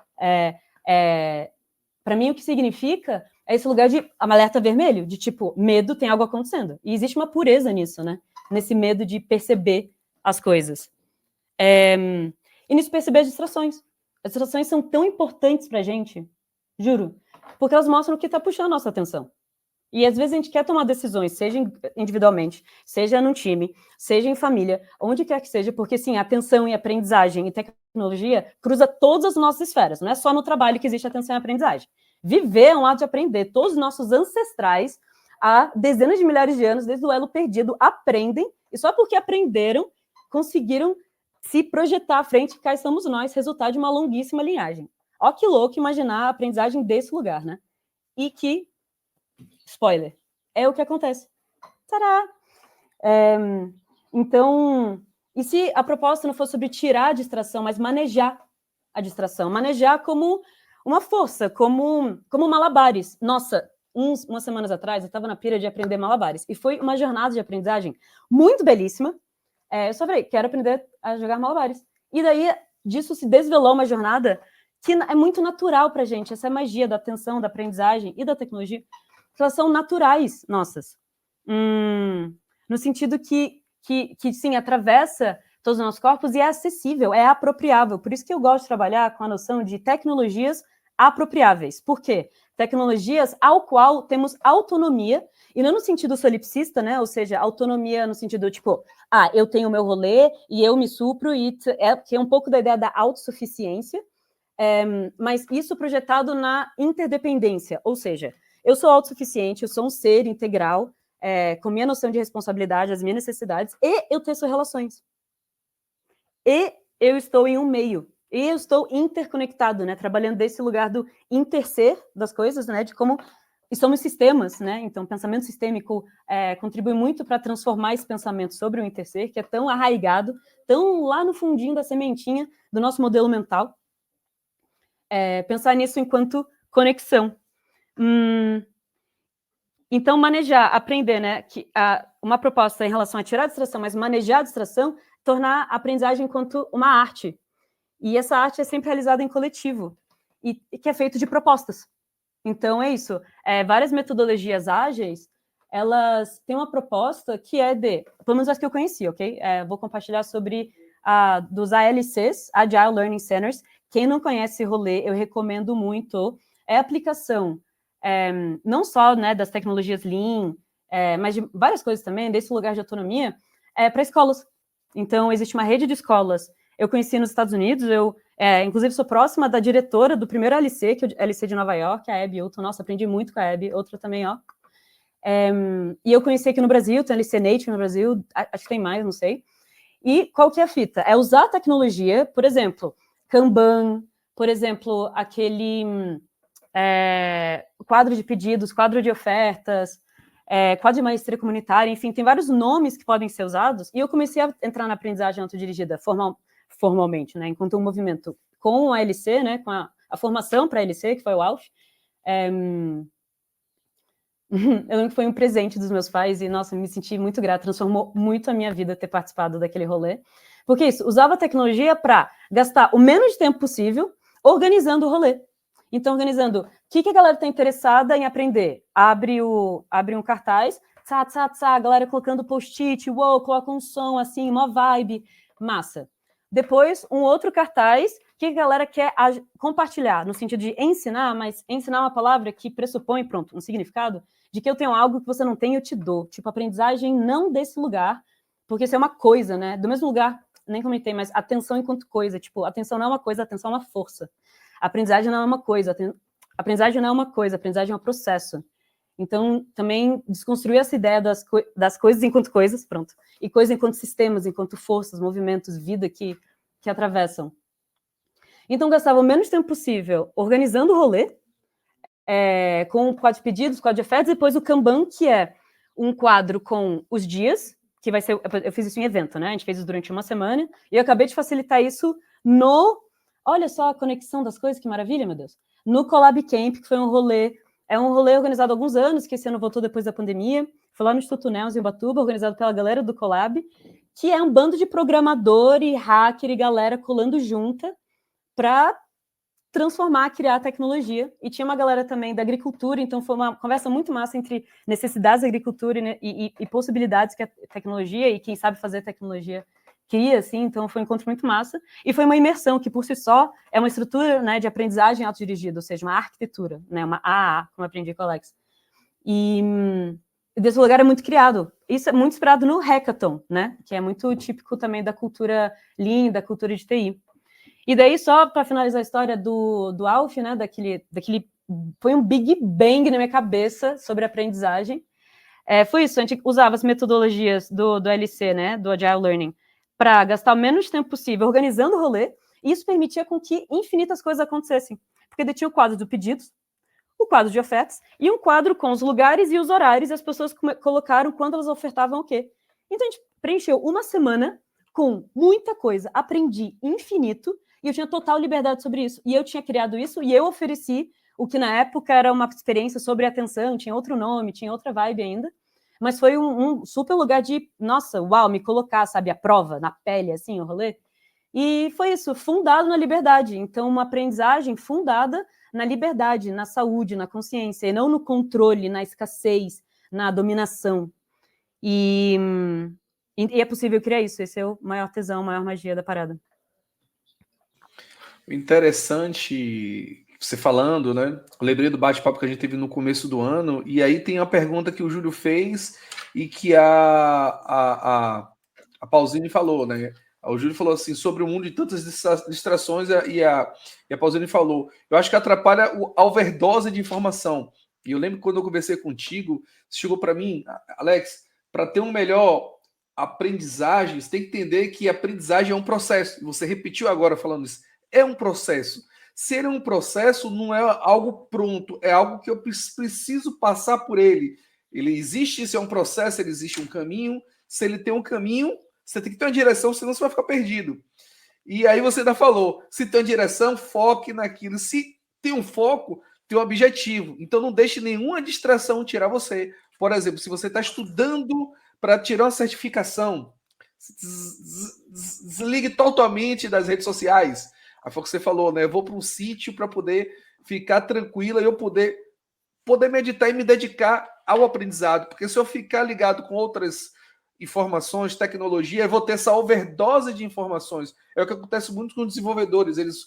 para mim o que significa é esse lugar de alerta vermelho, de tipo, medo, tem algo acontecendo. E existe uma pureza nisso, né? Nesse medo de perceber as coisas. E nisso perceber as distrações. As distrações são tão importantes pra gente, juro, porque elas mostram o que está puxando a nossa atenção. E às vezes a gente quer tomar decisões, seja individualmente, seja num time, seja em família, onde quer que seja, porque sim, atenção e aprendizagem e tecnologia cruza todas as nossas esferas, não é só no trabalho que existe atenção e aprendizagem. Viver é um ato de aprender. Todos os nossos ancestrais, há dezenas de milhares de anos, desde o elo perdido, aprendem, e só porque aprenderam, conseguiram se projetar à frente, cá estamos nós, resultado de uma longuíssima linhagem. Ó que louco imaginar a aprendizagem desse lugar, né? E que, spoiler, é o que acontece. Tadá! Então, e se a proposta não for sobre tirar a distração, mas manejar a distração? Manejar como uma força, como malabares. Nossa, umas semanas atrás, eu estava na pira de aprender malabares, e foi uma jornada de aprendizagem muito belíssima. Eu só falei, quero aprender a jogar malabares. E daí, disso se desvelou uma jornada que é muito natural pra gente, essa magia da atenção, da aprendizagem e da tecnologia, que elas são naturais nossas. No sentido que sim, atravessa todos os nossos corpos e é acessível, é apropriável. Por isso que eu gosto de trabalhar com a noção de tecnologias apropriáveis. Por quê? Tecnologias ao qual temos autonomia, e não no sentido solipsista, né? Ou seja, autonomia no sentido, tipo, eu tenho o meu rolê e eu me supro, que é um pouco da ideia da autossuficiência, mas isso projetado na interdependência, ou seja, eu sou autossuficiente, eu sou um ser integral, com minha noção de responsabilidade, as minhas necessidades, e eu teço relações. E eu estou em um meio, e eu estou interconectado, né? Trabalhando desse lugar do interser das coisas, né? De como e somos sistemas, né? Então, o pensamento sistêmico contribui muito para transformar esse pensamento sobre o interser, que é tão arraigado, tão lá no fundinho da sementinha do nosso modelo mental. Pensar nisso enquanto conexão. Então, manejar, aprender, né? Uma proposta em relação a tirar a distração, mas manejar a distração, tornar a aprendizagem enquanto uma arte. E essa arte é sempre realizada em coletivo, e que é feito de propostas. Então, é isso. Várias metodologias ágeis, elas têm uma proposta que é pelo menos as que eu conheci, ok? Vou compartilhar sobre dos ALCs, Agile Learning Centers. Quem não conhece esse rolê, eu recomendo muito. É a aplicação, não só, né, das tecnologias Lean, mas de várias coisas também, desse lugar de autonomia, para escolas. Então, existe uma rede de escolas. Eu conheci nos Estados Unidos, inclusive sou próxima da diretora do primeiro LC, que é o LC de Nova York, a Abby Hilton. Nossa, aprendi muito com a Abby, outra também, ó. E eu conheci aqui no Brasil, tem LC Native no Brasil, acho que tem mais, não sei. E qual que é a fita? É usar a tecnologia, por exemplo, Kanban, por exemplo, aquele quadro de pedidos, quadro de ofertas, quadro de maestria comunitária, enfim, tem vários nomes que podem ser usados, e eu comecei a entrar na aprendizagem autodirigida formalmente, né, enquanto um movimento com a LC, né, com a formação para a LC, que foi o ALF. Eu lembro que foi um presente dos meus pais e, nossa, me senti muito grata, transformou muito a minha vida ter participado daquele rolê, porque isso, usava a tecnologia para gastar o menos de tempo possível organizando o rolê. Então, organizando, o que a galera está interessada em aprender? Abre um cartaz, a galera colocando post-it, coloca um som assim, uma vibe, massa. Depois, um outro cartaz, o que a galera quer compartilhar, no sentido de ensinar, mas ensinar uma palavra que pressupõe, pronto, um significado, de que eu tenho algo que você não tem, eu te dou. Tipo, aprendizagem não desse lugar, porque isso é uma coisa, né? Do mesmo lugar, nem comentei, mas atenção enquanto coisa. Tipo, atenção não é uma coisa, atenção é uma força. Aprendizagem não é uma coisa, aprendizagem não é uma coisa, aprendizagem é um processo. Então, também desconstruir essa ideia das coisas enquanto coisas, pronto, e coisas enquanto sistemas, enquanto forças, movimentos, vida que atravessam. Então, gastava o menos tempo possível organizando o rolê, com o quadro de pedidos, quadro de ofertas, e depois o Kanban, que é um quadro com os dias, que vai ser, eu fiz isso em evento, né, a gente fez isso durante uma semana, e eu acabei de facilitar isso olha só a conexão das coisas, que maravilha, meu Deus. No Collab Camp, que foi um rolê organizado há alguns anos, que esse ano voltou depois da pandemia, foi lá no Instituto Nels, em Ubatuba, organizado pela galera do Collab, que é um bando de programador e hacker e galera colando junta para transformar, criar tecnologia. E tinha uma galera também da agricultura, então foi uma conversa muito massa entre necessidades da agricultura e possibilidades que a tecnologia, e quem sabe fazer tecnologia cria, assim, então foi um encontro muito massa, e foi uma imersão que, por si só, é uma estrutura, né, de aprendizagem autodirigida, ou seja, uma arquitetura, né, uma AA, como aprendi com o Alex. E desse lugar é muito criado. Isso é muito inspirado no hackathon, né, que é muito típico também da cultura Lean, da cultura de TI. E daí, só para finalizar a história do ALF, né, daquele foi um big bang na minha cabeça sobre aprendizagem. Foi isso, a gente usava as metodologias do LC, né, do Agile Learning, para gastar o menos tempo possível organizando o rolê, e isso permitia com que infinitas coisas acontecessem. Porque daí tinha o quadro do pedidos, o quadro de ofertas, e um quadro com os lugares e os horários, e as pessoas colocaram quando elas ofertavam o quê. Então a gente preencheu uma semana com muita coisa, aprendi infinito, e eu tinha total liberdade sobre isso. E eu tinha criado isso, e eu ofereci o que na época era uma experiência sobre atenção, tinha outro nome, tinha outra vibe ainda, mas foi um super lugar de, nossa, uau, me colocar, sabe, a prova, na pele, assim, o rolê. E foi isso, fundado na liberdade. Então, uma aprendizagem fundada na liberdade, na saúde, na consciência, e não no controle, na escassez, na dominação. E é possível criar isso, esse é o maior tesão, a maior magia da parada. Interessante você falando, né? Eu lembrei do bate-papo que a gente teve no começo do ano, e aí tem a pergunta que o Júlio fez e que a Pausini falou, né? O Júlio falou assim, sobre o mundo de tantas distrações, e a Pausini falou, eu acho que atrapalha a overdose de informação. E eu lembro que quando eu conversei contigo, você chegou para mim, Alex, para ter um melhor aprendizagem, você tem que entender que a aprendizagem é um processo. E você repetiu agora falando isso. É um processo. Se ele é um processo, não é algo pronto, é algo que eu preciso passar por ele. Ele existe, se é um processo, ele existe um caminho. Se ele tem um caminho, você tem que ter uma direção, senão você vai ficar perdido. E aí você ainda falou, se tem uma direção, foque naquilo. Se tem um foco, tem um objetivo. Então não deixe nenhuma distração tirar você. Por exemplo, se você está estudando para tirar uma certificação, desligue totalmente das redes sociais. Aí foi o que você falou, né? Eu vou para um sítio para poder ficar tranquila e eu poder meditar e me dedicar ao aprendizado. Porque se eu ficar ligado com outras informações, tecnologia, eu vou ter essa overdose de informações. É o que acontece muito com os desenvolvedores. Eles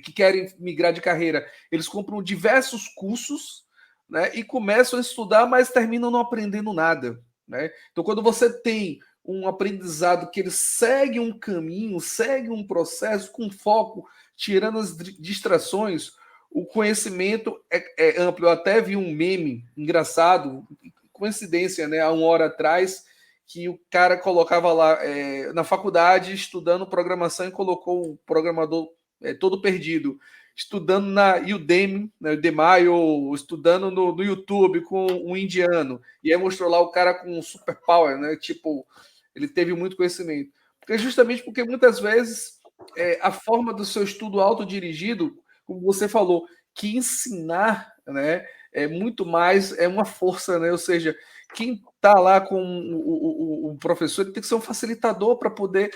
que querem migrar de carreira, eles compram diversos cursos, né, e começam a estudar, mas terminam não aprendendo nada, né? Então, quando você tem um aprendizado que ele segue um caminho, segue um processo com foco, tirando as distrações, o conhecimento é amplo. Eu até vi um meme engraçado, coincidência, né, há 1 hora atrás, que o cara colocava lá na faculdade estudando programação e colocou o programador todo perdido, estudando na Udemy, na Udemy, ou estudando no YouTube com um indiano, e aí mostrou lá o cara com superpower, né? Tipo, ele teve muito conhecimento. Porque muitas vezes a forma do seu estudo autodirigido, como você falou, que ensinar, né, é muito mais, é uma força, né? Ou seja, quem está lá com o professor, ele tem que ser um facilitador para poder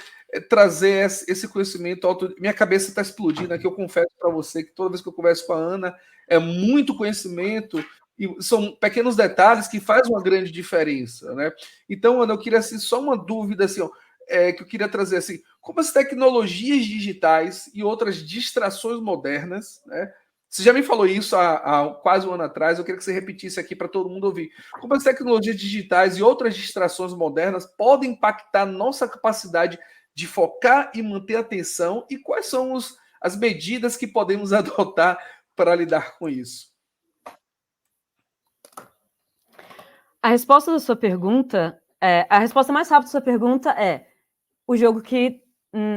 trazer esse conhecimento. Minha cabeça está explodindo aqui, eu confesso para você que toda vez que eu converso com a Ana, é muito conhecimento, e são pequenos detalhes que fazem uma grande diferença, né? Então, Ana, eu queria assim, só uma dúvida assim, ó, que eu queria trazer assim, como as tecnologias digitais e outras distrações modernas, né? Você já me falou isso há quase 1 ano atrás, eu queria que você repetisse aqui para todo mundo ouvir. Como as tecnologias digitais e outras distrações modernas podem impactar nossa capacidade de focar e manter a atenção, e quais são as medidas que podemos adotar para lidar com isso? A resposta da sua pergunta, a resposta mais rápida da sua pergunta é o jogo que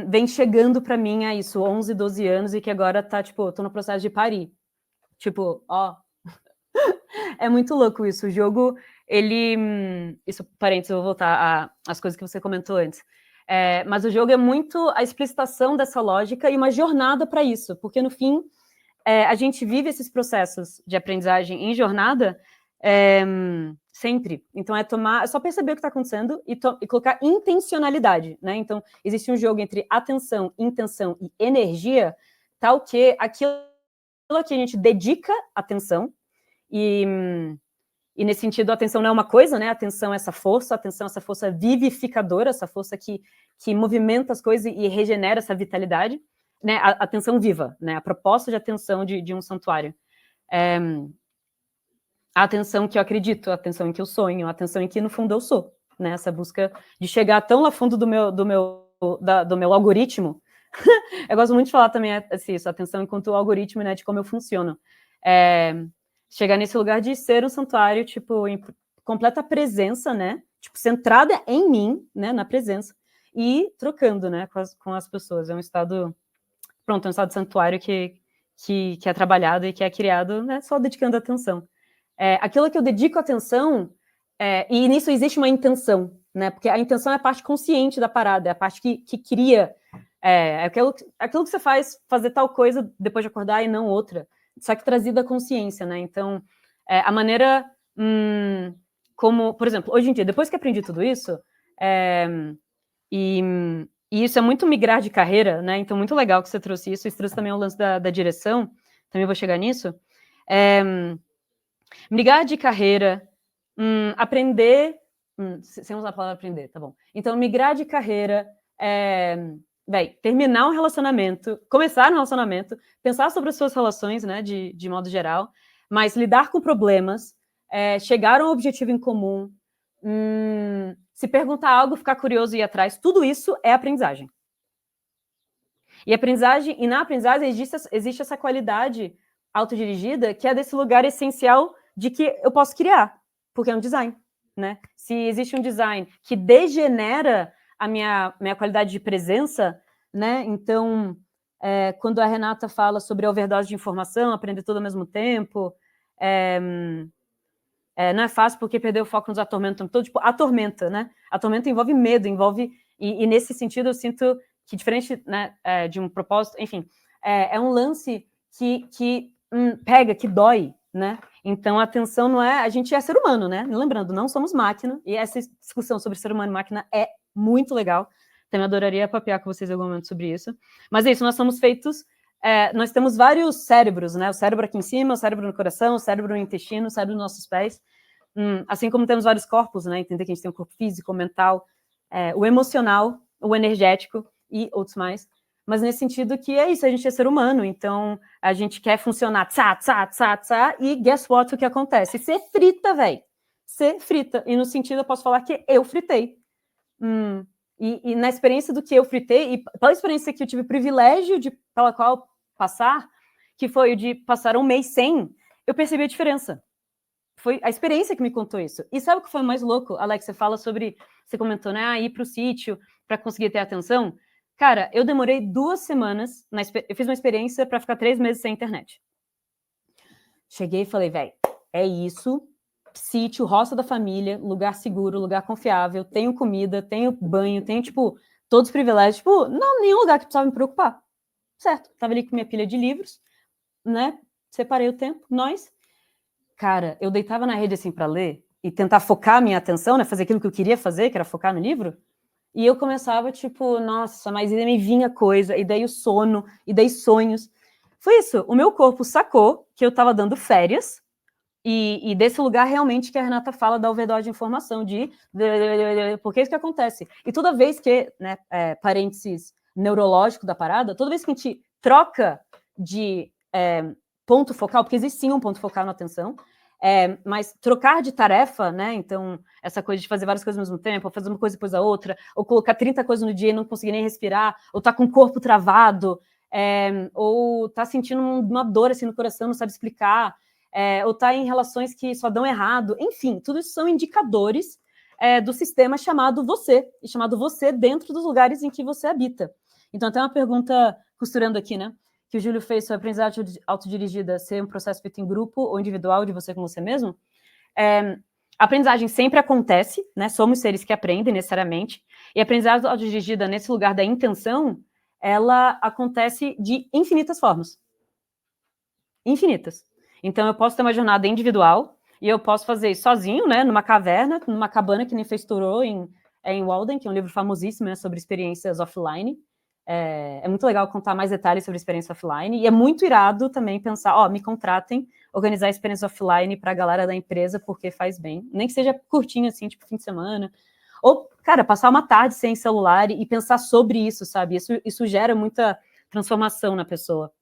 vem chegando para mim há isso, 11, 12 anos, e que agora tá, tipo, tô no processo de parir. Tipo, ó, é muito louco isso. O jogo, ele... Isso, parênteses, eu vou voltar às coisas que você comentou antes. Mas o jogo é muito a explicitação dessa lógica e uma jornada para isso, porque no fim, a gente vive esses processos de aprendizagem em jornada sempre. Então é só perceber o que está acontecendo e colocar intencionalidade, né? Então existe um jogo entre atenção, intenção e energia, tal que aquilo que a gente dedica atenção, e nesse sentido a atenção não é uma coisa, né? A atenção é essa força vivificadora, essa força que movimenta as coisas e regenera essa vitalidade, né? A atenção viva, né? A proposta de atenção de um santuário. A atenção que eu acredito, a atenção em que eu sonho, a atenção em que, no fundo, eu sou, né? Essa busca de chegar tão lá fundo do meu algoritmo. Eu gosto muito de falar também assim, isso, a atenção enquanto algoritmo, né? De como eu funciono. Chegar nesse lugar de ser um santuário, tipo, em completa presença, né? Tipo, centrada em mim, né? Na presença. E trocando, né? Com as pessoas. É um estado... Pronto, é um estado de santuário que é trabalhado e que é criado, né? Só dedicando atenção. Aquilo que eu dedico atenção, e nisso existe uma intenção, né? Porque a intenção é a parte consciente da parada, é a parte que cria, aquilo que você faz, fazer tal coisa depois de acordar e não outra, só que trazida à consciência, né? Então, a maneira como, por exemplo, hoje em dia, depois que aprendi tudo isso, e isso é muito migrar de carreira, né? Então, muito legal que você trouxe isso também o lance da direção, também vou chegar nisso. Migrar de carreira, aprender, sem usar a palavra aprender, tá bom. Então, migrar de carreira, terminar um relacionamento, começar um relacionamento, pensar sobre as suas relações, né, de modo geral, mas lidar com problemas, chegar a um objetivo em comum, se perguntar algo, ficar curioso e ir atrás, tudo isso é aprendizagem. E na aprendizagem existe essa qualidade autodirigida que é desse lugar essencial de que eu posso criar, porque é um design, né? Se existe um design que degenera a minha qualidade de presença, né? Então, quando a Renata fala sobre a overdose de informação, aprender tudo ao mesmo tempo, não é fácil porque perder o foco nos atormenta todo, tipo, a tormenta, né? A tormenta envolve medo, e nesse sentido eu sinto que diferente, né, de um propósito, enfim, é um lance que pega, que dói, né? Então a atenção não é, a gente é ser humano, né? Lembrando, não somos máquina, e essa discussão sobre ser humano e máquina é muito legal. Também adoraria papear com vocês em algum momento sobre isso. Mas é isso, nós somos feitos, nós temos vários cérebros, né? O cérebro aqui em cima, o cérebro no coração, o cérebro no intestino, o cérebro nos nossos pés. Assim como temos vários corpos, né? Entender que a gente tem um corpo físico, mental, o emocional, o energético e outros mais. Mas nesse sentido que é isso, a gente é ser humano, então a gente quer funcionar, e guess what, o que acontece? Você frita, velho. Você frita. E no sentido, eu posso falar que eu fritei. E na experiência do que eu fritei, e pela experiência que eu tive o privilégio pela qual passar, que foi de passar um mês sem, eu percebi a diferença. Foi a experiência que me contou isso. E sabe o que foi mais louco, Alex? Você fala sobre, você comentou, né, ir para o sítio para conseguir ter atenção. Cara, eu demorei 2 semanas, eu fiz uma experiência para ficar 3 meses sem internet. Cheguei e falei, velho, é isso, sítio, roça da família, lugar seguro, lugar confiável, tenho comida, tenho banho, tenho, tipo, todos os privilégios, tipo, não, nenhum lugar que precisava me preocupar. Certo, tava ali com minha pilha de livros, né, separei o tempo, Cara, eu deitava na rede, assim, para ler e tentar focar a minha atenção, né, fazer aquilo que eu queria fazer, que era focar no livro. E eu começava, tipo, nossa, mas aí me vinha coisa, e daí o sono, e daí sonhos. Foi isso, o meu corpo sacou que eu estava dando férias, e desse lugar realmente que a Renata fala da overdose de informação, porque é isso que acontece. E toda vez que, né, parênteses neurológico da parada, toda vez que a gente troca de ponto focal, porque existe sim um ponto focal na atenção, mas trocar de tarefa, né? Então, essa coisa de fazer várias coisas ao mesmo tempo, ou fazer uma coisa depois da outra, ou colocar 30 coisas no dia e não conseguir nem respirar, ou tá com o corpo travado, ou tá sentindo uma dor assim no coração, não sabe explicar, ou tá em relações que só dão errado. Enfim, tudo isso são indicadores do sistema chamado você, e chamado você dentro dos lugares em que você habita. Então, até uma pergunta, costurando aqui, né? Que o Júlio fez sobre a aprendizagem autodirigida ser um processo feito em grupo ou individual, de você com você mesmo. A aprendizagem sempre acontece, né? Somos seres que aprendem necessariamente, e a aprendizagem autodirigida nesse lugar da intenção, ela acontece de infinitas formas. Infinitas. Então, eu posso ter uma jornada individual, e eu posso fazer isso sozinho, né? Numa caverna, numa cabana que nem fez Thoreau em Walden, que é um livro famosíssimo, né, sobre experiências offline. É muito legal contar mais detalhes sobre a experiência offline, e é muito irado também pensar, me contratem, organizar a experiência offline para a galera da empresa, porque faz bem, nem que seja curtinho assim, tipo fim de semana, ou, cara, passar uma tarde sem celular e pensar sobre isso, sabe, isso gera muita transformação na pessoa.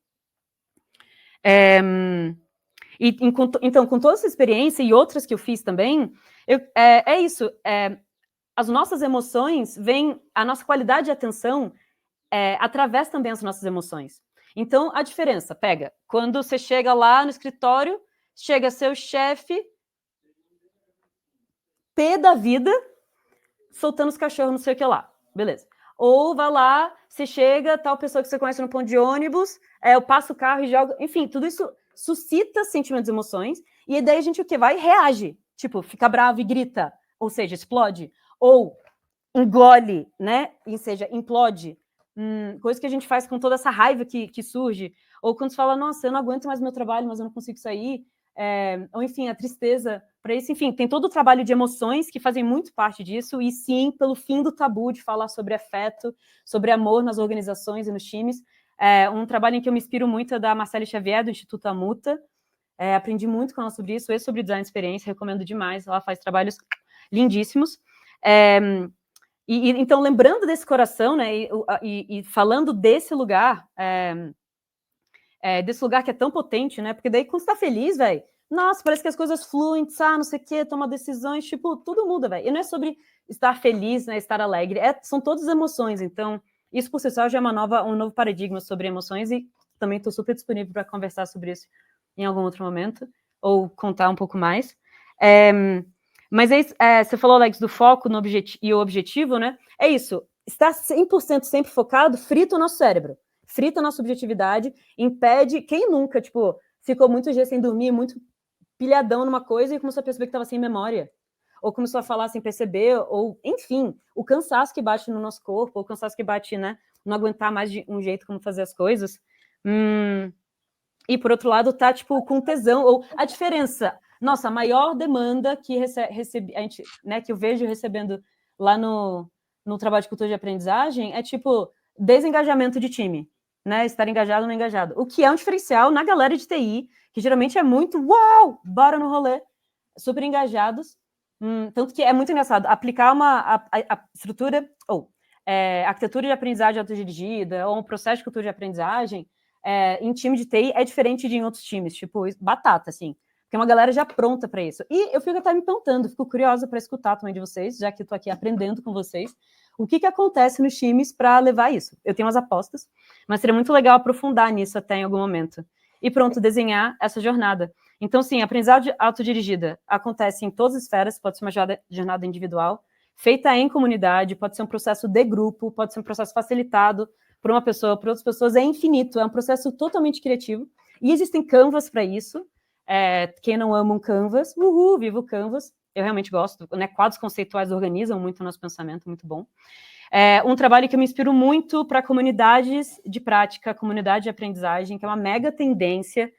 Então, com toda essa experiência e outras que eu fiz também, é isso, as nossas emoções vêm, a nossa qualidade de atenção através também as nossas emoções. Então, a diferença, pega, quando você chega lá no escritório, chega seu chefe, pé da vida, soltando os cachorros, não sei o que lá, beleza. Ou vai lá, você chega, tal pessoa que você conhece no ponto de ônibus, eu passo o carro e jogo, enfim, tudo isso suscita sentimentos e emoções, e daí a gente o que? Vai e reage, tipo, fica bravo e grita, ou seja, explode, ou engole, né, ou seja, implode, coisa que a gente faz com toda essa raiva que surge, ou quando você fala, nossa, eu não aguento mais meu trabalho, mas eu não consigo sair, ou enfim, a tristeza, para isso, enfim, tem todo o trabalho de emoções que fazem muito parte disso, e sim, pelo fim do tabu de falar sobre afeto, sobre amor nas organizações e nos times, um trabalho em que eu me inspiro muito é da Marcele Xavier, do Instituto Amuta, aprendi muito com ela sobre isso, e sobre design de experiência, recomendo demais, ela faz trabalhos lindíssimos, então, lembrando desse coração, né, e falando desse lugar que é tão potente, né, porque daí quando você tá feliz, velho, nossa, parece que as coisas fluem, não sei o quê, toma decisões, tipo, tudo muda, velho, e não é sobre estar feliz, né, estar alegre, são todas emoções, então, isso por si só já é um novo paradigma sobre emoções, e também estou super disponível para conversar sobre isso em algum outro momento, ou contar um pouco mais. Mas você falou, Alex, do foco no e o objetivo, né? É isso. Estar 100% sempre focado frita o nosso cérebro. frita nossa subjetividade, impede... Quem nunca, tipo, ficou muitos dias sem dormir, muito pilhadão numa coisa e começou a perceber que estava sem memória? Ou começou a falar sem perceber, ou, enfim, o cansaço que bate no nosso corpo, ou o cansaço que bate, né, não aguentar mais de um jeito como fazer as coisas. E, por outro lado, tá, tipo, com tesão, ou a diferença... Nossa, a maior demanda que a gente, né, que eu vejo recebendo lá no trabalho de cultura de aprendizagem é, tipo, desengajamento de time, né? Estar engajado ou não engajado. O que é um diferencial na galera de TI, que geralmente é muito, uau, bora no rolê, super engajados. Tanto que é muito engraçado aplicar a estrutura, ou arquitetura de aprendizagem autodirigida, ou um processo de cultura de aprendizagem em time de TI é diferente de em outros times, tipo, batata, assim. Porque uma galera já pronta para isso. E eu fico até me perguntando, fico curiosa para escutar também de vocês, já que eu estou aqui aprendendo com vocês, o que acontece nos times para levar isso. Eu tenho umas apostas, mas seria muito legal aprofundar nisso até em algum momento. E pronto, desenhar essa jornada. Então, sim, a aprendizagem autodirigida acontece em todas as esferas, pode ser uma jornada individual, feita em comunidade, pode ser um processo de grupo, pode ser um processo facilitado por uma pessoa, por outras pessoas, é infinito, é um processo totalmente criativo. E existem canvas para isso. Quem não ama um Canvas, viva o Canvas, eu realmente gosto, né? Quadros conceituais organizam muito o nosso pensamento, muito bom. Um trabalho que eu me inspiro muito para comunidades de prática, comunidade de aprendizagem, que é uma mega tendência.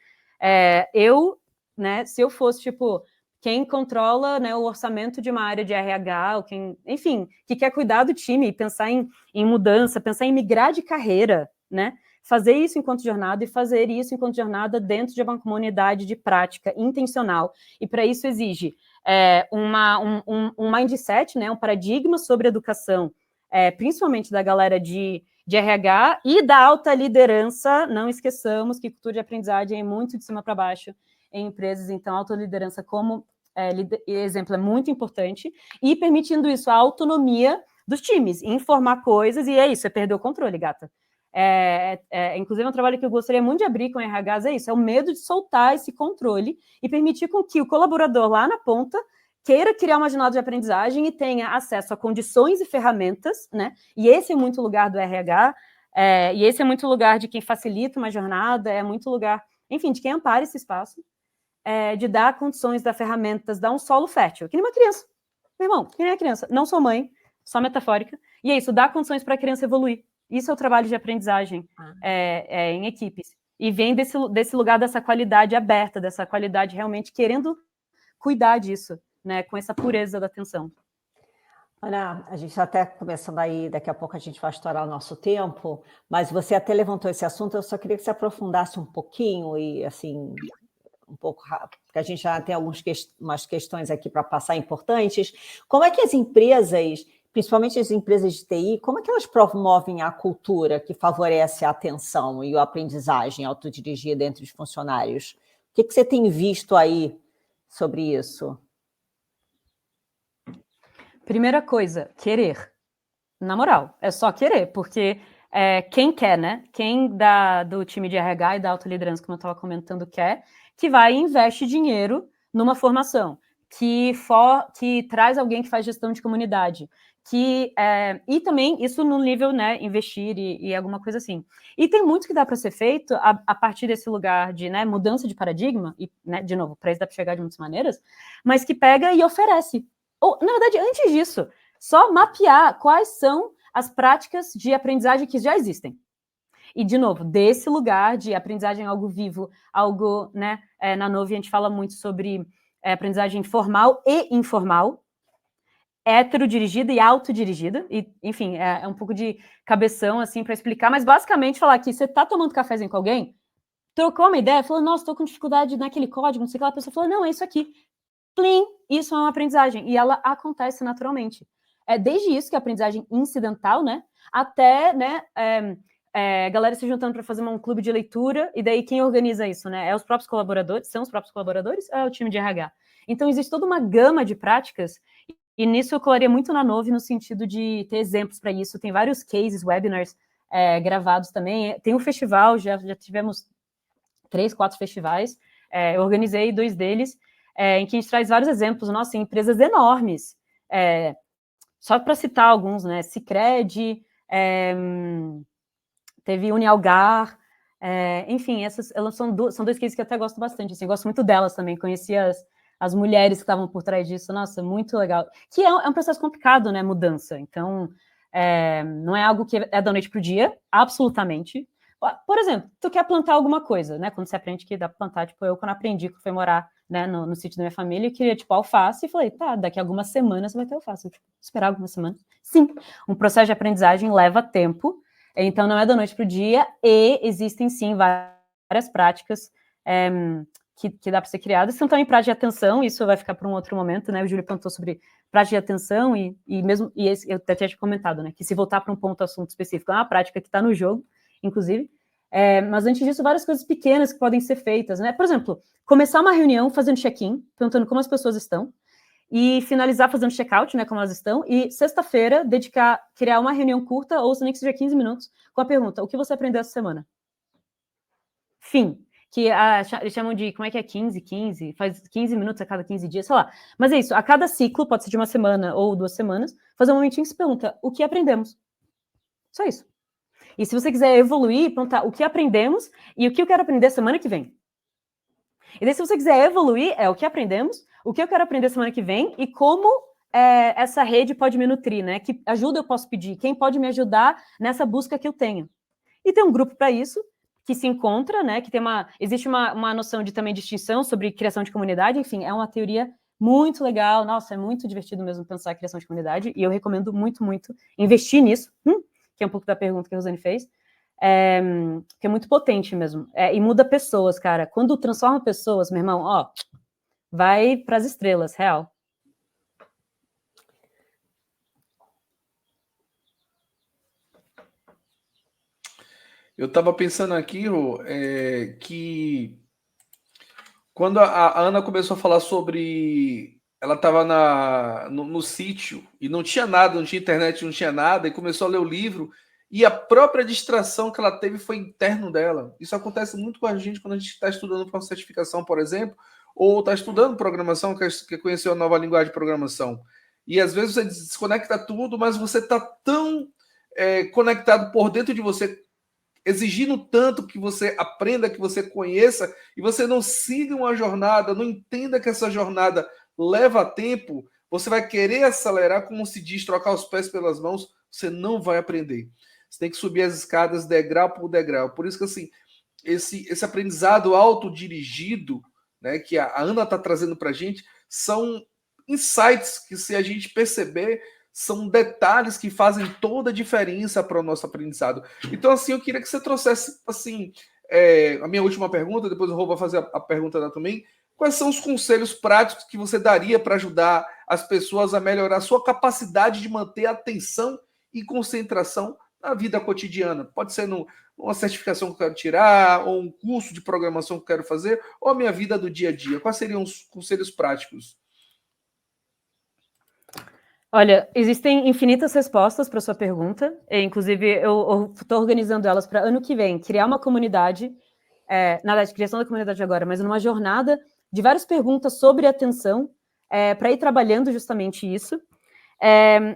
Né, se eu fosse, tipo, quem controla, né, o orçamento de uma área de RH, ou quem, enfim, que quer cuidar do time, pensar em mudança, pensar em migrar de carreira, né? Fazer isso enquanto jornada e fazer isso enquanto jornada dentro de uma comunidade de prática intencional. E para isso exige um mindset, né, um paradigma sobre educação, principalmente da galera de RH e da alta liderança. Não esqueçamos que cultura de aprendizagem é muito de cima para baixo em empresas, então a alta liderança como exemplo é muito importante, e permitindo isso, a autonomia dos times, informar coisas, e é isso, é perder o controle, gata. Inclusive, um trabalho que eu gostaria muito de abrir com RHs é isso, é o medo de soltar esse controle e permitir com que o colaborador lá na ponta queira criar uma jornada de aprendizagem e tenha acesso a condições e ferramentas, né? E esse é muito lugar do RH, e esse é muito lugar de quem facilita uma jornada, é muito lugar, enfim, de quem ampara esse espaço, de dar condições, dar ferramentas, dar um solo fértil, que nem uma criança. Meu irmão, que nem a criança. Não sou mãe, só metafórica. E é isso, dar condições para a criança evoluir. Isso é o trabalho de aprendizagem em equipes. E vem desse lugar, dessa qualidade aberta, dessa qualidade realmente querendo cuidar disso, né, com essa pureza da atenção. Ana, a gente está até começando aí, daqui a pouco a gente vai estourar o nosso tempo, mas você até levantou esse assunto, eu só queria que você aprofundasse um pouquinho e, assim, um pouco rápido, porque a gente já tem umas questões aqui para passar importantes. Como é que as empresas, principalmente as empresas de TI, como é que elas promovem a cultura que favorece a atenção e a aprendizagem autodirigida entre os funcionários? O que você tem visto aí sobre isso? Primeira coisa, querer. Na moral, é só querer, porque quem quer, né? Quem do time de RH e da autoliderança, como eu estava comentando, quer, que vai e investe dinheiro numa formação, que traz alguém que faz gestão de comunidade, e também isso no nível, né, investir e alguma coisa assim. E tem muito que dá para ser feito a partir desse lugar de, né, mudança de paradigma, e, né, de novo, para isso dá para chegar de muitas maneiras, mas que pega e oferece. Ou, na verdade, antes disso, só mapear quais são as práticas de aprendizagem que já existem. E, de novo, desse lugar de aprendizagem algo vivo, algo, né, na Novi a gente fala muito sobre aprendizagem formal e informal, heterodirigida e autodirigida, e, enfim, é um pouco de cabeção, assim, para explicar, mas basicamente falar que você está tomando cafezinho com alguém, trocou uma ideia, falou, nossa, estou com dificuldade naquele código, não sei o que, a pessoa falou, não, é isso aqui. Plim, isso é uma aprendizagem, e ela acontece naturalmente. Desde isso, que é a aprendizagem incidental, né, até, né, galera se juntando para fazer um clube de leitura, e daí quem organiza isso, né, os próprios colaboradores, são os próprios colaboradores, ou é o time de RH? Então, existe toda uma gama de práticas, e nisso eu colaria muito na Novi, no sentido de ter exemplos para isso, tem vários cases, webinars gravados também, tem um festival, já tivemos 3, 4 festivais, eu organizei 2 deles, em que a gente traz vários exemplos, nossa, em empresas enormes, só para citar alguns, né, Sicredi, teve Unialgar, enfim, elas são dois cases que eu até gosto bastante, assim, eu gosto muito delas também, conheci as mulheres que estavam por trás disso, nossa, muito legal. Que é um processo complicado, né, mudança, então não é algo que é da noite para o dia, absolutamente. Por exemplo, tu quer plantar alguma coisa, né, quando você aprende que dá para plantar, tipo, eu quando aprendi, que fui morar, né, no sítio da minha família, eu queria, tipo, alface, e falei, tá, daqui a algumas semanas você vai ter alface, eu, tipo, esperar algumas semanas. Sim, um processo de aprendizagem leva tempo, então não é da noite para o dia, e existem, sim, várias práticas que dá para ser criadas. São também práticas de atenção, isso vai ficar para um outro momento, né? O Júlio perguntou sobre prática de atenção e eu até tinha comentado, né? Que se voltar para um ponto assunto específico, é uma prática que está no jogo, inclusive. Mas antes disso, várias coisas pequenas que podem ser feitas, né? Por exemplo, começar uma reunião fazendo check-in, perguntando como as pessoas estão, e finalizar fazendo check-out, né? Como elas estão, e sexta-feira criar uma reunião curta, ou se nem que seja 15 minutos, com a pergunta: o que você aprendeu essa semana? Fim. Que eles chamam de, como é que é, 15, faz 15 minutos a cada 15 dias, sei lá. Mas é isso, a cada ciclo, pode ser de uma semana ou 2 semanas, fazer um momentinho que se pergunta, o que aprendemos? Só isso. E se você quiser evoluir, perguntar o que aprendemos e o que eu quero aprender semana que vem. E daí, se você quiser evoluir, o que aprendemos, o que eu quero aprender semana que vem e como essa rede pode me nutrir, né? Que ajuda eu posso pedir, quem pode me ajudar nessa busca que eu tenho. E tem um grupo para isso, que se encontra, né, que existe uma noção de também distinção sobre criação de comunidade, enfim, é uma teoria muito legal, nossa, é muito divertido mesmo pensar a criação de comunidade, e eu recomendo muito, muito investir nisso, que é um pouco da pergunta que a Rosane fez, que é muito potente mesmo, e muda pessoas, cara, quando transforma pessoas, meu irmão, vai para as estrelas, real. Eu estava pensando aqui, Rô, que quando a Ana começou a falar sobre... Ela estava no sítio e não tinha nada, não tinha internet, não tinha nada, e começou a ler o livro, e a própria distração que ela teve foi interno dela. Isso acontece muito com a gente quando a gente está estudando para uma certificação, por exemplo, ou está estudando programação, quer conhecer uma nova linguagem de programação. E às vezes você desconecta tudo, mas você está tão conectado por dentro de você, exigindo tanto que você aprenda, que você conheça, e você não siga uma jornada, não entenda que essa jornada leva tempo, você vai querer acelerar, como se diz, trocar os pés pelas mãos, você não vai aprender. Você tem que subir as escadas degrau por degrau. Por isso que assim, esse aprendizado autodirigido, né, que a Ana está trazendo para a gente, são insights que, se a gente perceber, são detalhes que fazem toda a diferença para o nosso aprendizado. Então, assim, eu queria que você trouxesse, assim, a minha última pergunta, depois o Rô vai fazer a pergunta da também. Quais são os conselhos práticos que você daria para ajudar as pessoas a melhorar a sua capacidade de manter atenção e concentração na vida cotidiana? Pode ser uma certificação que eu quero tirar, ou um curso de programação que eu quero fazer, ou a minha vida do dia a dia. Quais seriam os conselhos práticos? Olha, existem infinitas respostas para sua pergunta, inclusive eu estou organizando elas para ano que vem, criar uma comunidade, na verdade, criação da comunidade agora, mas numa jornada de várias perguntas sobre atenção, para ir trabalhando justamente isso.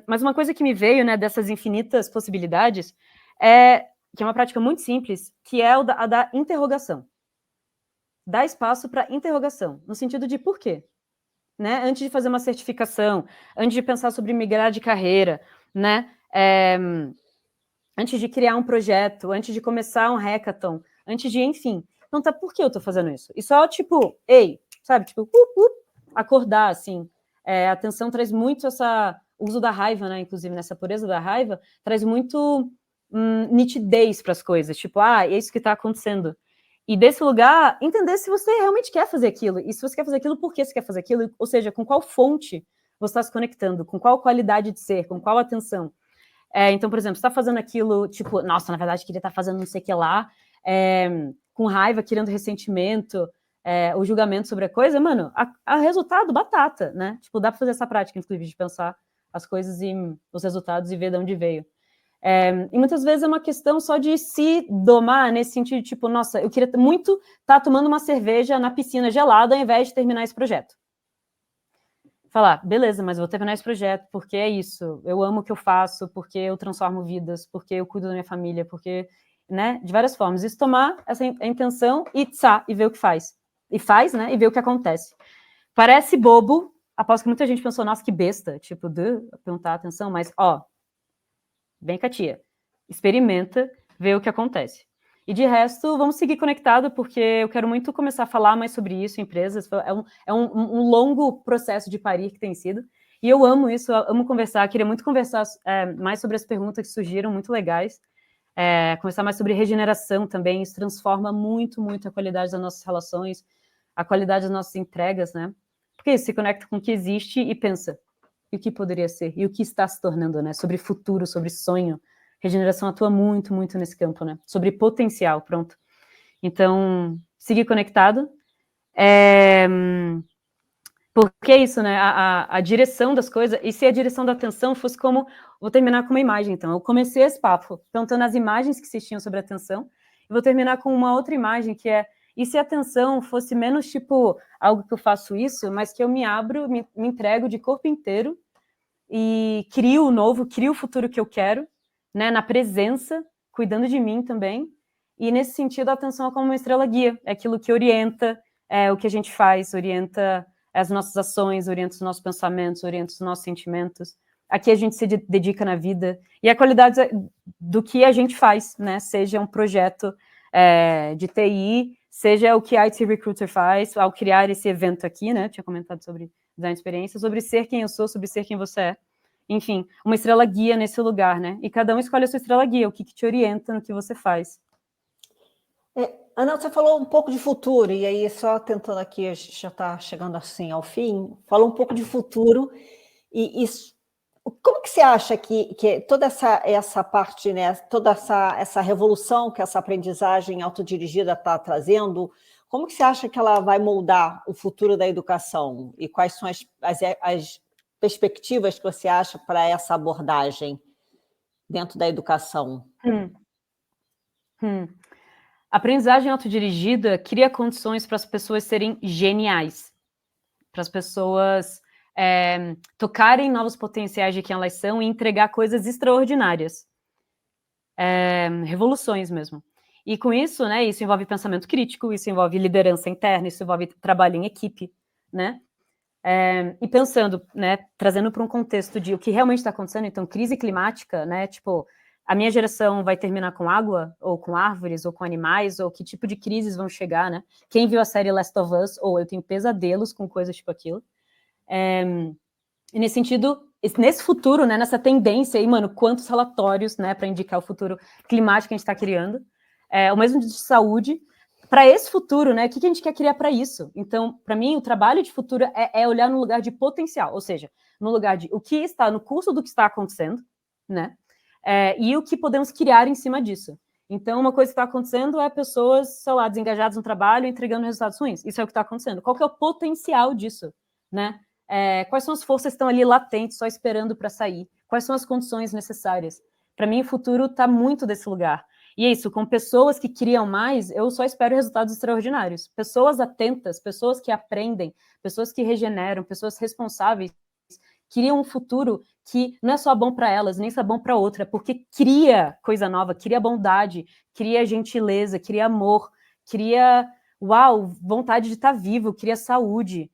Mas uma coisa que me veio, né, dessas infinitas possibilidades, que é uma prática muito simples, que é a da interrogação. Dá espaço para interrogação, no sentido de por quê? Né? Antes de fazer uma certificação, antes de pensar sobre migrar de carreira, né? Antes de criar um projeto, antes de começar um hackathon, antes de, enfim, perguntar por que eu tô fazendo isso. E só, tipo, ei, sabe, tipo, acordar, assim. A atenção traz muito o uso da raiva, né? Inclusive, nessa pureza da raiva, traz muito nitidez para as coisas. Tipo, é isso que está acontecendo. E desse lugar, entender se você realmente quer fazer aquilo. E se você quer fazer aquilo, por que você quer fazer aquilo? Ou seja, com qual fonte você está se conectando, com qual qualidade de ser, com qual atenção. Então, por exemplo, você está fazendo aquilo, tipo, nossa, na verdade, queria estar fazendo não sei o que lá, com raiva, criando ressentimento, o julgamento sobre a coisa, mano, a resultado, batata, né? Tipo, dá para fazer essa prática, inclusive, de pensar as coisas e os resultados e ver de onde veio. E muitas vezes é uma questão só de se domar nesse sentido, tipo, nossa, eu queria muito estar tomando uma cerveja na piscina gelada ao invés de terminar esse projeto. Falar, beleza, mas eu vou terminar esse projeto porque é isso, eu amo o que eu faço, porque eu transformo vidas, porque eu cuido da minha família, porque... né, de várias formas. Isso tomar essa intenção e ver o que faz. E faz, né, e ver o que acontece. Parece bobo, aposto que muita gente pensou, nossa, que besta, tipo, perguntar atenção, mas, vem cá, tia, experimenta, vê o que acontece. E de resto, vamos seguir conectado, porque eu quero muito começar a falar mais sobre isso em empresas. É um longo processo de parir que tem sido. E eu amo isso, eu amo conversar. Queria muito conversar mais sobre as perguntas que surgiram, muito legais. Conversar mais sobre regeneração também. Isso transforma muito, muito a qualidade das nossas relações, a qualidade das nossas entregas, né? Porque isso se conecta com o que existe e pensa. E o que poderia ser? E o que está se tornando, né? Sobre futuro, sobre sonho. Regeneração atua muito, muito nesse campo, né? Sobre potencial, pronto. Então, seguir conectado. Porque é isso, né? A direção das coisas, e se a direção da atenção fosse como... Vou terminar com uma imagem, então. Eu comecei esse papo perguntando as imagens que existiam sobre a atenção, e vou terminar com uma outra imagem, que é, e se a atenção fosse menos, tipo, algo que eu faço isso, mas que eu me abro, me entrego de corpo inteiro, e crio o novo, crio o futuro que eu quero, né, na presença, cuidando de mim também, e nesse sentido a atenção é como uma estrela guia, é aquilo que orienta o que a gente faz, orienta as nossas ações, orienta os nossos pensamentos, orienta os nossos sentimentos, a que a gente se dedica na vida, e a qualidade do que a gente faz, né, seja um projeto de TI, seja o que a IT Recruiter faz, ao criar esse evento aqui, né, tinha comentado sobre design de experiência, sobre ser quem eu sou, sobre ser quem você é. Enfim, uma estrela guia nesse lugar, né? E cada um escolhe a sua estrela guia, o que te orienta no que você faz. Ana, você falou um pouco de futuro, e aí só tentando aqui, a gente já está chegando assim ao fim, falou um pouco de futuro, e como que você acha que toda essa parte, né, toda essa revolução que essa aprendizagem autodirigida está trazendo, como que você acha que ela vai moldar o futuro da educação? E quais são as perspectivas que você acha para essa abordagem dentro da educação? A aprendizagem autodirigida cria condições para as pessoas serem geniais, para as pessoas tocarem novos potenciais de quem elas são e entregar coisas extraordinárias. Revoluções mesmo. E com isso, né, isso envolve pensamento crítico, isso envolve liderança interna, isso envolve trabalho em equipe, né? E pensando, né, trazendo para um contexto de o que realmente está acontecendo, então, crise climática, né, tipo, a minha geração vai terminar com água, ou com árvores, ou com animais, ou que tipo de crises vão chegar, né? Quem viu a série Last of Us, ou eu tenho pesadelos com coisas tipo aquilo. E nesse sentido, nesse futuro, né, nessa tendência aí, mano, quantos relatórios, né, para indicar o futuro climático que a gente está criando, o mesmo de saúde, para esse futuro, né, o que a gente quer criar para isso? Então, para mim, o trabalho de futuro é olhar no lugar de potencial, ou seja, no lugar de o que está no curso do que está acontecendo, né, e o que podemos criar em cima disso. Então, uma coisa que está acontecendo é pessoas, sei lá, desengajadas no trabalho, entregando resultados ruins. Isso é o que está acontecendo. Qual que é o potencial disso, né? Quais são as forças que estão ali latentes, só esperando para sair? Quais são as condições necessárias? Para mim, o futuro está muito desse lugar. E é isso, com pessoas que criam mais, eu só espero resultados extraordinários. Pessoas atentas, pessoas que aprendem, pessoas que regeneram, pessoas responsáveis, criam um futuro que não é só bom para elas, nem só bom para outra, porque cria coisa nova, cria bondade, cria gentileza, cria amor, cria, vontade de estar vivo, cria saúde.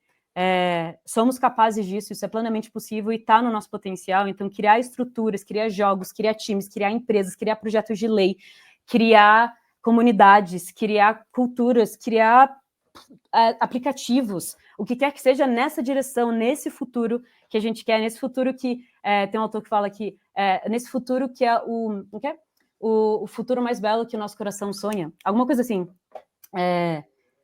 Somos capazes disso, isso é plenamente possível e está no nosso potencial. Então, criar estruturas, criar jogos, criar times, criar empresas, criar projetos de lei, criar comunidades, criar culturas, criar aplicativos, o que quer que seja nessa direção, nesse futuro que a gente quer, nesse futuro que tem um autor que fala que nesse futuro que é o futuro mais belo que o nosso coração sonha, alguma coisa assim,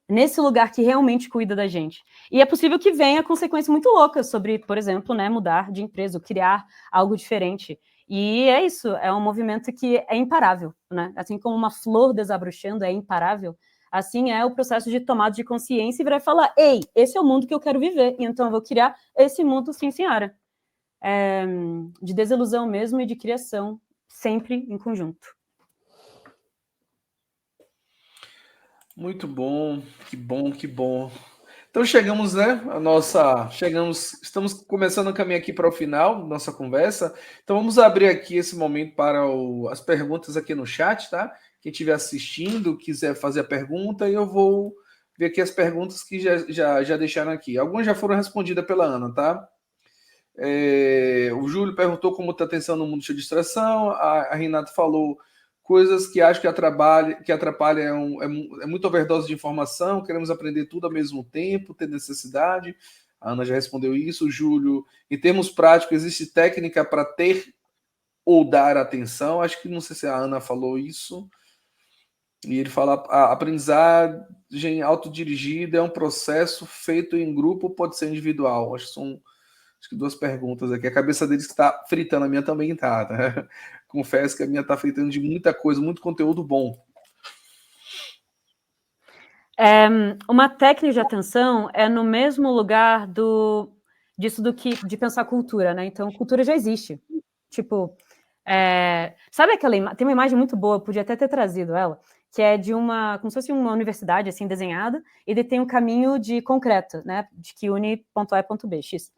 nesse lugar que realmente cuida da gente. E é possível que venha consequências muito loucas sobre, por exemplo, né, mudar de empresa, criar algo diferente. E é isso, é um movimento que é imparável, né? Assim como uma flor desabrochando é imparável, assim é o processo de tomada de consciência e virar e falar, ei, esse é o mundo que eu quero viver, e então eu vou criar esse mundo, sim, senhora. De desilusão mesmo e de criação, sempre em conjunto. Muito bom, que bom, que bom. Então chegamos, né? Estamos começando a caminhar aqui para o final da nossa conversa. Então vamos abrir aqui esse momento para as perguntas aqui no chat, tá? quem estiver assistindo, quiser fazer a pergunta, eu vou ver aqui as perguntas que já deixaram aqui. Algumas já foram respondidas pela Ana, tá? O Júlio perguntou como está a atenção no mundo de distração, a Renata falou coisas que acho que atrapalham, é muito overdose de informação, queremos aprender tudo ao mesmo tempo, ter necessidade. A Ana já respondeu isso. O Júlio, em termos práticos, existe técnica para ter ou dar atenção? Acho que não sei se a Ana falou isso. E ele fala, a aprendizagem autodirigida é um processo feito em grupo, pode ser individual. Acho que 2 perguntas aqui. A cabeça deles que está fritando, a minha também está. Tá? Confesso que a minha está fritando de muita coisa, muito conteúdo bom. Uma técnica de atenção é no mesmo lugar de pensar cultura, né? Então, cultura já existe. Tipo, sabe aquela tem uma imagem muito boa, eu podia até ter trazido ela, que é de como se fosse uma universidade, assim, desenhada, e ele tem um caminho de concreto, né? De que une ponto A e ponto B, X.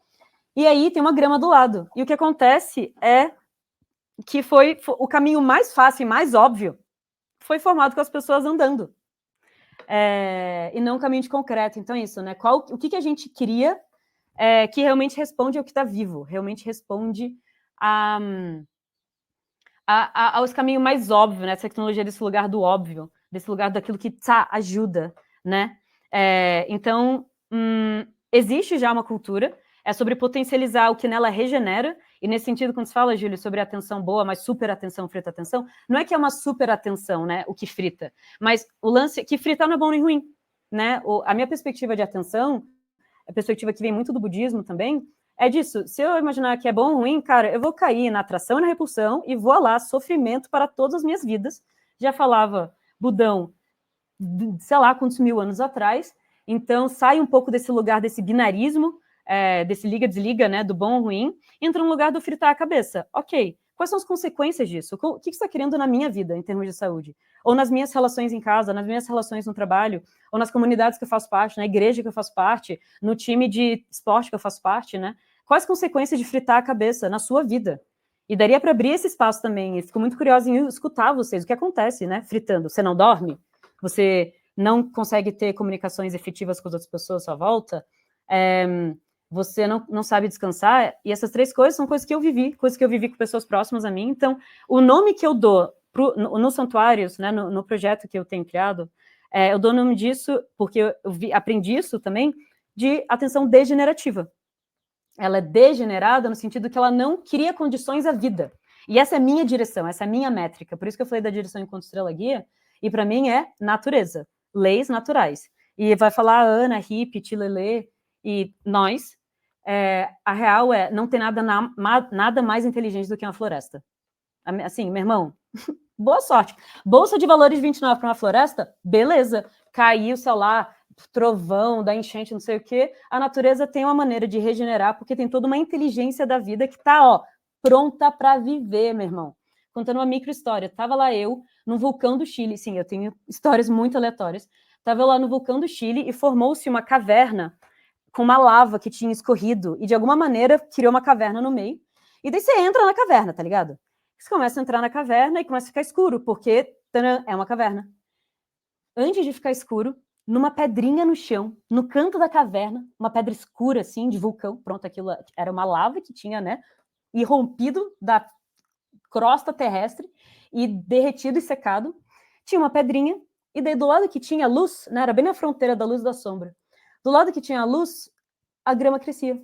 E aí tem uma grama do lado. E o que acontece é que foi o caminho mais fácil e mais óbvio foi formado com as pessoas andando. E não um caminho de concreto. Então é isso, né? O que a gente cria que realmente responde ao que está vivo, realmente responde aos caminhos mais óbvios, né? Essa tecnologia desse lugar do óbvio, desse lugar daquilo que ajuda, né? Então, existe já uma cultura, é sobre potencializar o que nela regenera, e nesse sentido, quando se fala, Júlio, sobre atenção boa, mas super atenção, frita atenção, não é que é uma super atenção, né, o que frita, mas o lance que fritar não é bom nem ruim, né? A minha perspectiva de atenção, a perspectiva que vem muito do budismo também, é disso. Se eu imaginar que é bom ou ruim, cara, eu vou cair na atração e na repulsão e vou lá, sofrimento para todas as minhas vidas. Já falava Budão, sei lá quantos mil anos atrás. Então, sai um pouco desse lugar, desse binarismo, desse liga-desliga, né, do bom ou ruim, entra no lugar do fritar a cabeça. Ok, quais são as consequências disso? O que você está querendo na minha vida, em termos de saúde? Ou nas minhas relações em casa, nas minhas relações no trabalho, ou nas comunidades que eu faço parte, na igreja que eu faço parte, no time de esporte que eu faço parte, né? Quais as consequências de fritar a cabeça na sua vida? E daria para abrir esse espaço também. E fico muito curiosa em escutar vocês. O que acontece, né? Fritando. Você não dorme? Você não consegue ter comunicações efetivas com as outras pessoas à sua volta? Você não sabe descansar? E essas 3 coisas são coisas que eu vivi com pessoas próximas a mim. Então, o nome que eu dou no Santuários, né, no projeto que eu tenho criado, eu dou o nome disso, porque eu aprendi isso também, de atenção degenerativa. Ela é degenerada no sentido que ela não cria condições à vida. E essa é a minha direção, essa é a minha métrica. Por isso que eu falei da direção enquanto estrela guia, e para mim é natureza, leis naturais. E vai falar a Ana, Hip, Tilelê e nós, a real não tem nada mais inteligente do que uma floresta. Assim, meu irmão, boa sorte. Bolsa de valores de 29 para uma floresta? Beleza. Caiu, sei lá, trovão, da enchente, não sei o quê. A natureza tem uma maneira de regenerar, porque tem toda uma inteligência da vida que está, pronta para viver, meu irmão. Contando uma micro história. Tava lá eu, no vulcão do Chile. Sim, eu tenho histórias muito aleatórias. Tava lá no vulcão do Chile e formou-se uma caverna com uma lava que tinha escorrido e, de alguma maneira, criou uma caverna no meio. E daí você entra na caverna, tá ligado? Você começa a entrar na caverna e começa a ficar escuro, porque é uma caverna. Antes de ficar escuro, numa pedrinha no chão, no canto da caverna, uma pedra escura, assim, de vulcão, pronto, aquilo era uma lava que tinha, né, irrompido da crosta terrestre e derretido e secado. Tinha uma pedrinha, e daí do lado que tinha luz, né, era bem na fronteira da luz e da sombra, do lado que tinha a luz, a grama crescia.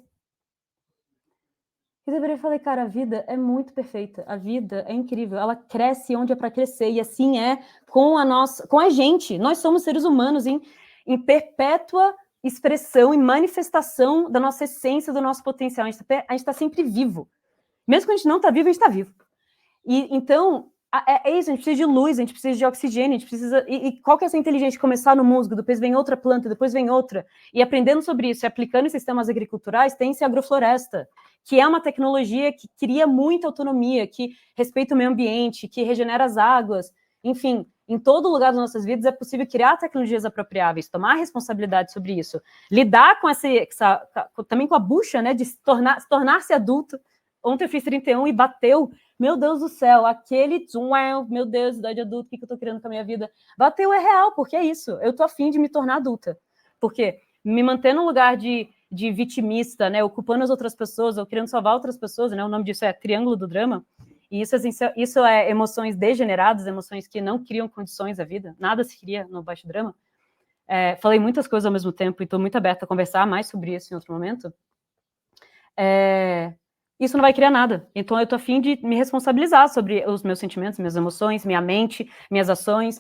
E eu falei, cara, a vida é muito perfeita, a vida é incrível, ela cresce onde é para crescer, e assim é com a gente. Nós somos seres humanos em perpétua expressão e manifestação da nossa essência, do nosso potencial. A gente está sempre vivo. Mesmo quando a gente não está vivo, a gente está vivo. E então, é isso, a gente precisa de luz, a gente precisa de oxigênio, a gente precisa... E qual que é essa inteligência de começar no musgo, depois vem outra planta, depois vem outra, e aprendendo sobre isso e aplicando em sistemas agriculturais, tem-se a agrofloresta, que é uma tecnologia que cria muita autonomia, que respeita o meio ambiente, que regenera as águas, enfim, em todo lugar das nossas vidas é possível criar tecnologias apropriáveis, tomar responsabilidade sobre isso, lidar com também com a bucha, né, de tornar-se adulto, Ontem eu fiz 31 e bateu, meu Deus do céu, aquele, meu Deus, idade adulta, o que eu tô criando com a minha vida? Bateu, é real, porque é isso, eu tô afim de me tornar adulta. Porque me manter num lugar de vitimista, né, ocupando as outras pessoas, ou querendo salvar outras pessoas, né, o nome disso é triângulo do drama, e isso é emoções degeneradas, emoções que não criam condições à vida, nada se cria no baixo drama. Falei muitas coisas ao mesmo tempo e estou muito aberta a conversar mais sobre isso em outro momento. Isso não vai criar nada. Então, eu estou a fim de me responsabilizar sobre os meus sentimentos, minhas emoções, minha mente, minhas ações,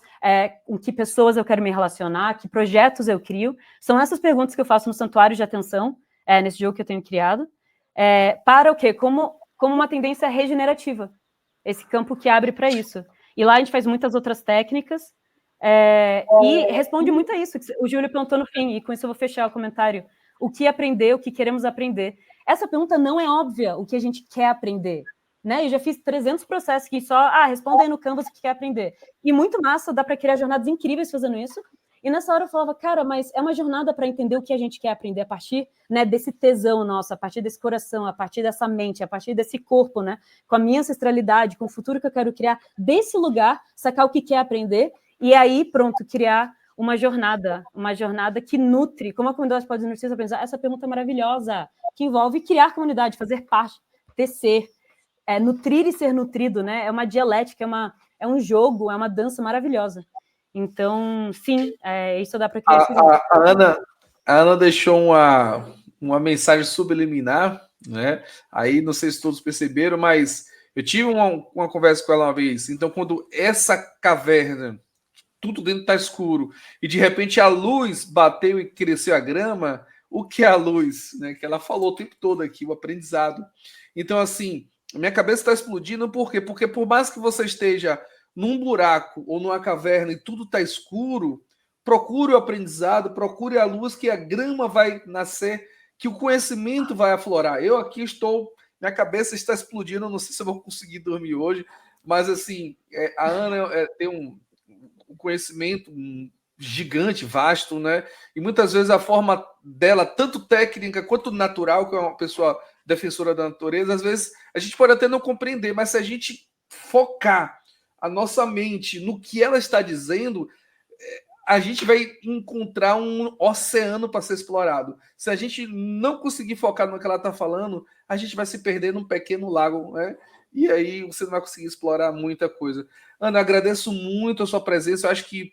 com que pessoas eu quero me relacionar, que projetos eu crio. São essas perguntas que eu faço no Santuário de Atenção, nesse jogo que eu tenho criado, para o quê? Como uma tendência regenerativa. Esse campo que abre para isso. E lá a gente faz muitas outras técnicas, e responde muito a isso. O Júlio perguntou no fim, e com isso eu vou fechar o comentário. O que aprender, o que queremos aprender? Essa pergunta não é óbvia, o que a gente quer aprender. Né? Eu já fiz 300 processos que só, responda aí no Canvas o que quer aprender. E muito massa, dá para criar jornadas incríveis fazendo isso. E nessa hora eu falava, cara, mas é uma jornada para entender o que a gente quer aprender a partir, né, desse tesão nosso, a partir desse coração, a partir dessa mente, a partir desse corpo, né, com a minha ancestralidade, com o futuro que eu quero criar, desse lugar, sacar o que quer aprender, e aí, pronto, criar uma jornada que nutre, como a comunidade pode nutrir essa aprendizagem? Essa pergunta é maravilhosa, que envolve criar comunidade, fazer parte, tecer, nutrir e ser nutrido, né? É uma dialética, é um jogo, é uma dança maravilhosa. Então, sim, isso dá para criar. A Ana deixou uma mensagem subliminar, né? Aí não sei se todos perceberam, mas eu tive uma conversa com ela uma vez. Então, quando essa caverna, tudo dentro está escuro, e de repente a luz bateu e cresceu a grama, o que é a luz? Né? Que ela falou o tempo todo aqui, o aprendizado. Então, assim, minha cabeça está explodindo, por quê? Porque por mais que você esteja num buraco ou numa caverna e tudo está escuro, procure o aprendizado, procure a luz que a grama vai nascer, que o conhecimento vai aflorar. Eu aqui estou, minha cabeça está explodindo, não sei se eu vou conseguir dormir hoje, mas assim, a Ana tem um conhecimento gigante, vasto, né? E muitas vezes a forma dela, tanto técnica quanto natural, que é uma pessoa defensora da natureza, às vezes a gente pode até não compreender, mas se a gente focar a nossa mente no que ela está dizendo, a gente vai encontrar um oceano para ser explorado. Se a gente não conseguir focar no que ela está falando, a gente vai se perder num pequeno lago, né? E aí você não vai conseguir explorar muita coisa. Ana, agradeço muito a sua presença. Eu acho que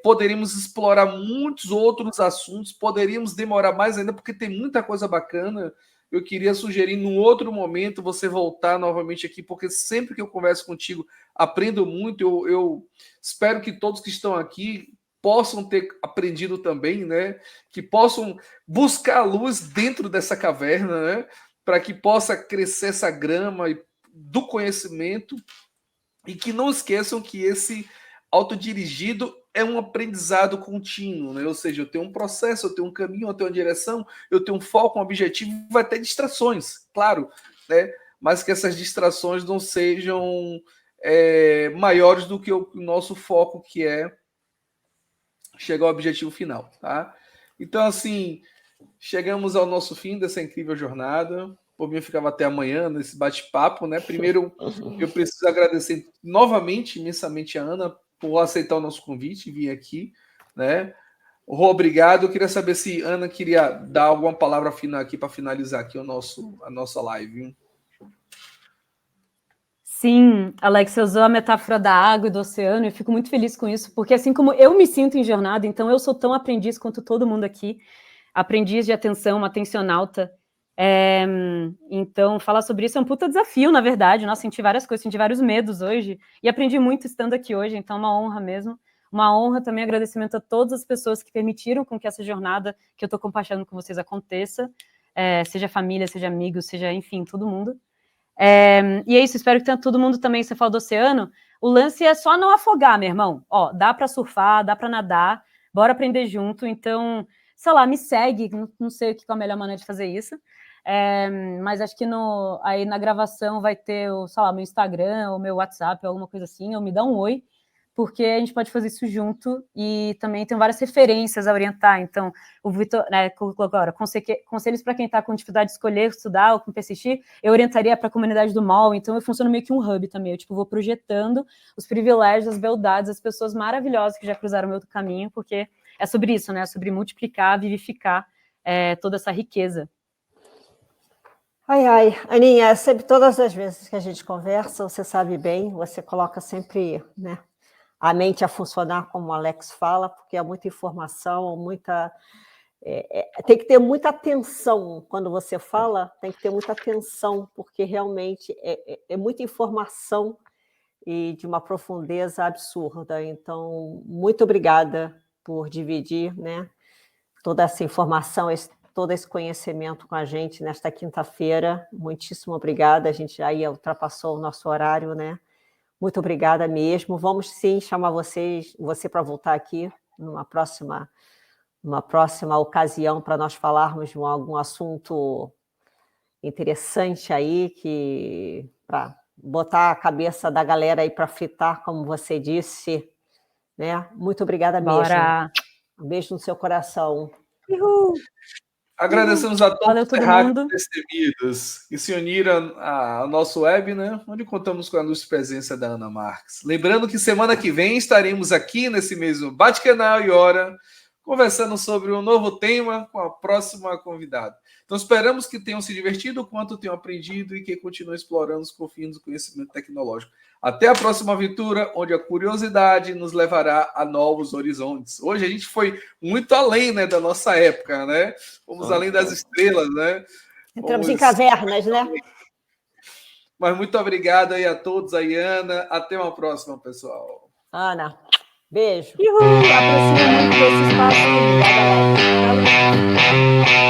poderíamos explorar muitos outros assuntos, poderíamos demorar mais ainda, porque tem muita coisa bacana. Eu queria sugerir, num outro momento, você voltar novamente aqui, porque sempre que eu converso contigo, aprendo muito. Eu espero que todos que estão aqui possam ter aprendido também, né? Que possam buscar a luz dentro dessa caverna, né? Para que possa crescer essa grama do conhecimento e que não esqueçam que esse autodirigido é um aprendizado contínuo, né? Ou seja, eu tenho um processo, eu tenho um caminho, eu tenho uma direção, eu tenho um foco, um objetivo, vai ter distrações, claro, né? Mas que essas distrações não sejam maiores do que o nosso foco, que é chegar ao objetivo final, tá? Então, assim, chegamos ao nosso fim dessa incrível jornada. Por mim, eu ficava até amanhã nesse bate-papo, né? Primeiro, eu preciso agradecer novamente, imensamente, a Ana por aceitar o nosso convite e vir aqui, né? Obrigado. Eu queria saber se a Ana queria dar alguma palavra final aqui para finalizar aqui a nossa live. Sim, Alex, você usou a metáfora da água e do oceano, e eu fico muito feliz com isso, porque assim como eu me sinto em jornada, então eu sou tão aprendiz quanto todo mundo aqui, aprendiz de atenção, uma atencionauta. Então, falar sobre isso é um puta desafio, na verdade. Nossa, senti várias coisas, senti vários medos hoje, e aprendi muito estando aqui hoje, então é uma honra mesmo. Uma honra também, agradecimento a todas as pessoas que permitiram com que essa jornada que eu estou compartilhando com vocês aconteça, seja família, seja amigos, seja, enfim, todo mundo. E é isso, espero que tenha todo mundo também. Você falou do oceano, o lance é só não afogar, meu irmão. Ó, dá para surfar, dá para nadar, bora aprender junto. Então, sei lá, me segue, não sei qual é a melhor maneira de fazer isso, mas acho que aí na gravação vai ter sei lá, meu Instagram, ou meu WhatsApp, alguma coisa assim, ou me dá um oi, porque a gente pode fazer isso junto e também tem várias referências a orientar. Então, o Vitor, né, colocou agora, conselhos para quem está com dificuldade de escolher, estudar ou com PCX, eu orientaria para a comunidade do MOL, então eu funciono meio que um hub também, eu vou projetando os privilégios, as beldades, as pessoas maravilhosas que já cruzaram o meu caminho, porque é sobre isso, né, é sobre multiplicar, vivificar toda essa riqueza. Ai, Aninha, sempre, todas as vezes que a gente conversa, você sabe bem, você coloca sempre, né, a mente a funcionar, como o Alex fala, porque é muita informação, tem que ter muita atenção quando você fala, tem que ter muita atenção, porque realmente é muita informação e de uma profundeza absurda. Então, muito obrigada por dividir, né, toda essa informação, todo esse conhecimento com a gente nesta quinta-feira. Muitíssimo obrigada, a gente aí ultrapassou o nosso horário, né? Muito obrigada mesmo. Vamos sim chamar você para voltar aqui numa próxima ocasião para nós falarmos de algum assunto interessante aí, para botar a cabeça da galera aí para fritar, como você disse, né? Muito obrigada mesmo. Um beijo no seu coração. Uhul. Agradecemos a todos os terráqueos destemidos que se uniram ao nosso web, né? Onde contamos com a luz presença da Ana Marques. Lembrando que semana que vem estaremos aqui nesse mesmo Bate-Canal e Hora, conversando sobre um novo tema com a próxima convidada. Então esperamos que tenham se divertido o quanto tenham aprendido e que continuem explorando os confins do conhecimento tecnológico. Até a próxima aventura, onde a curiosidade nos levará a novos horizontes. Hoje a gente foi muito além, né, da nossa época, né? Fomos além das estrelas, né? Entramos em cavernas, né? Mas muito obrigado aí a todos, aí, Ana. Até uma próxima, pessoal. Ana, beijo. Aproxima muito desse espaço. Obrigada, Alex.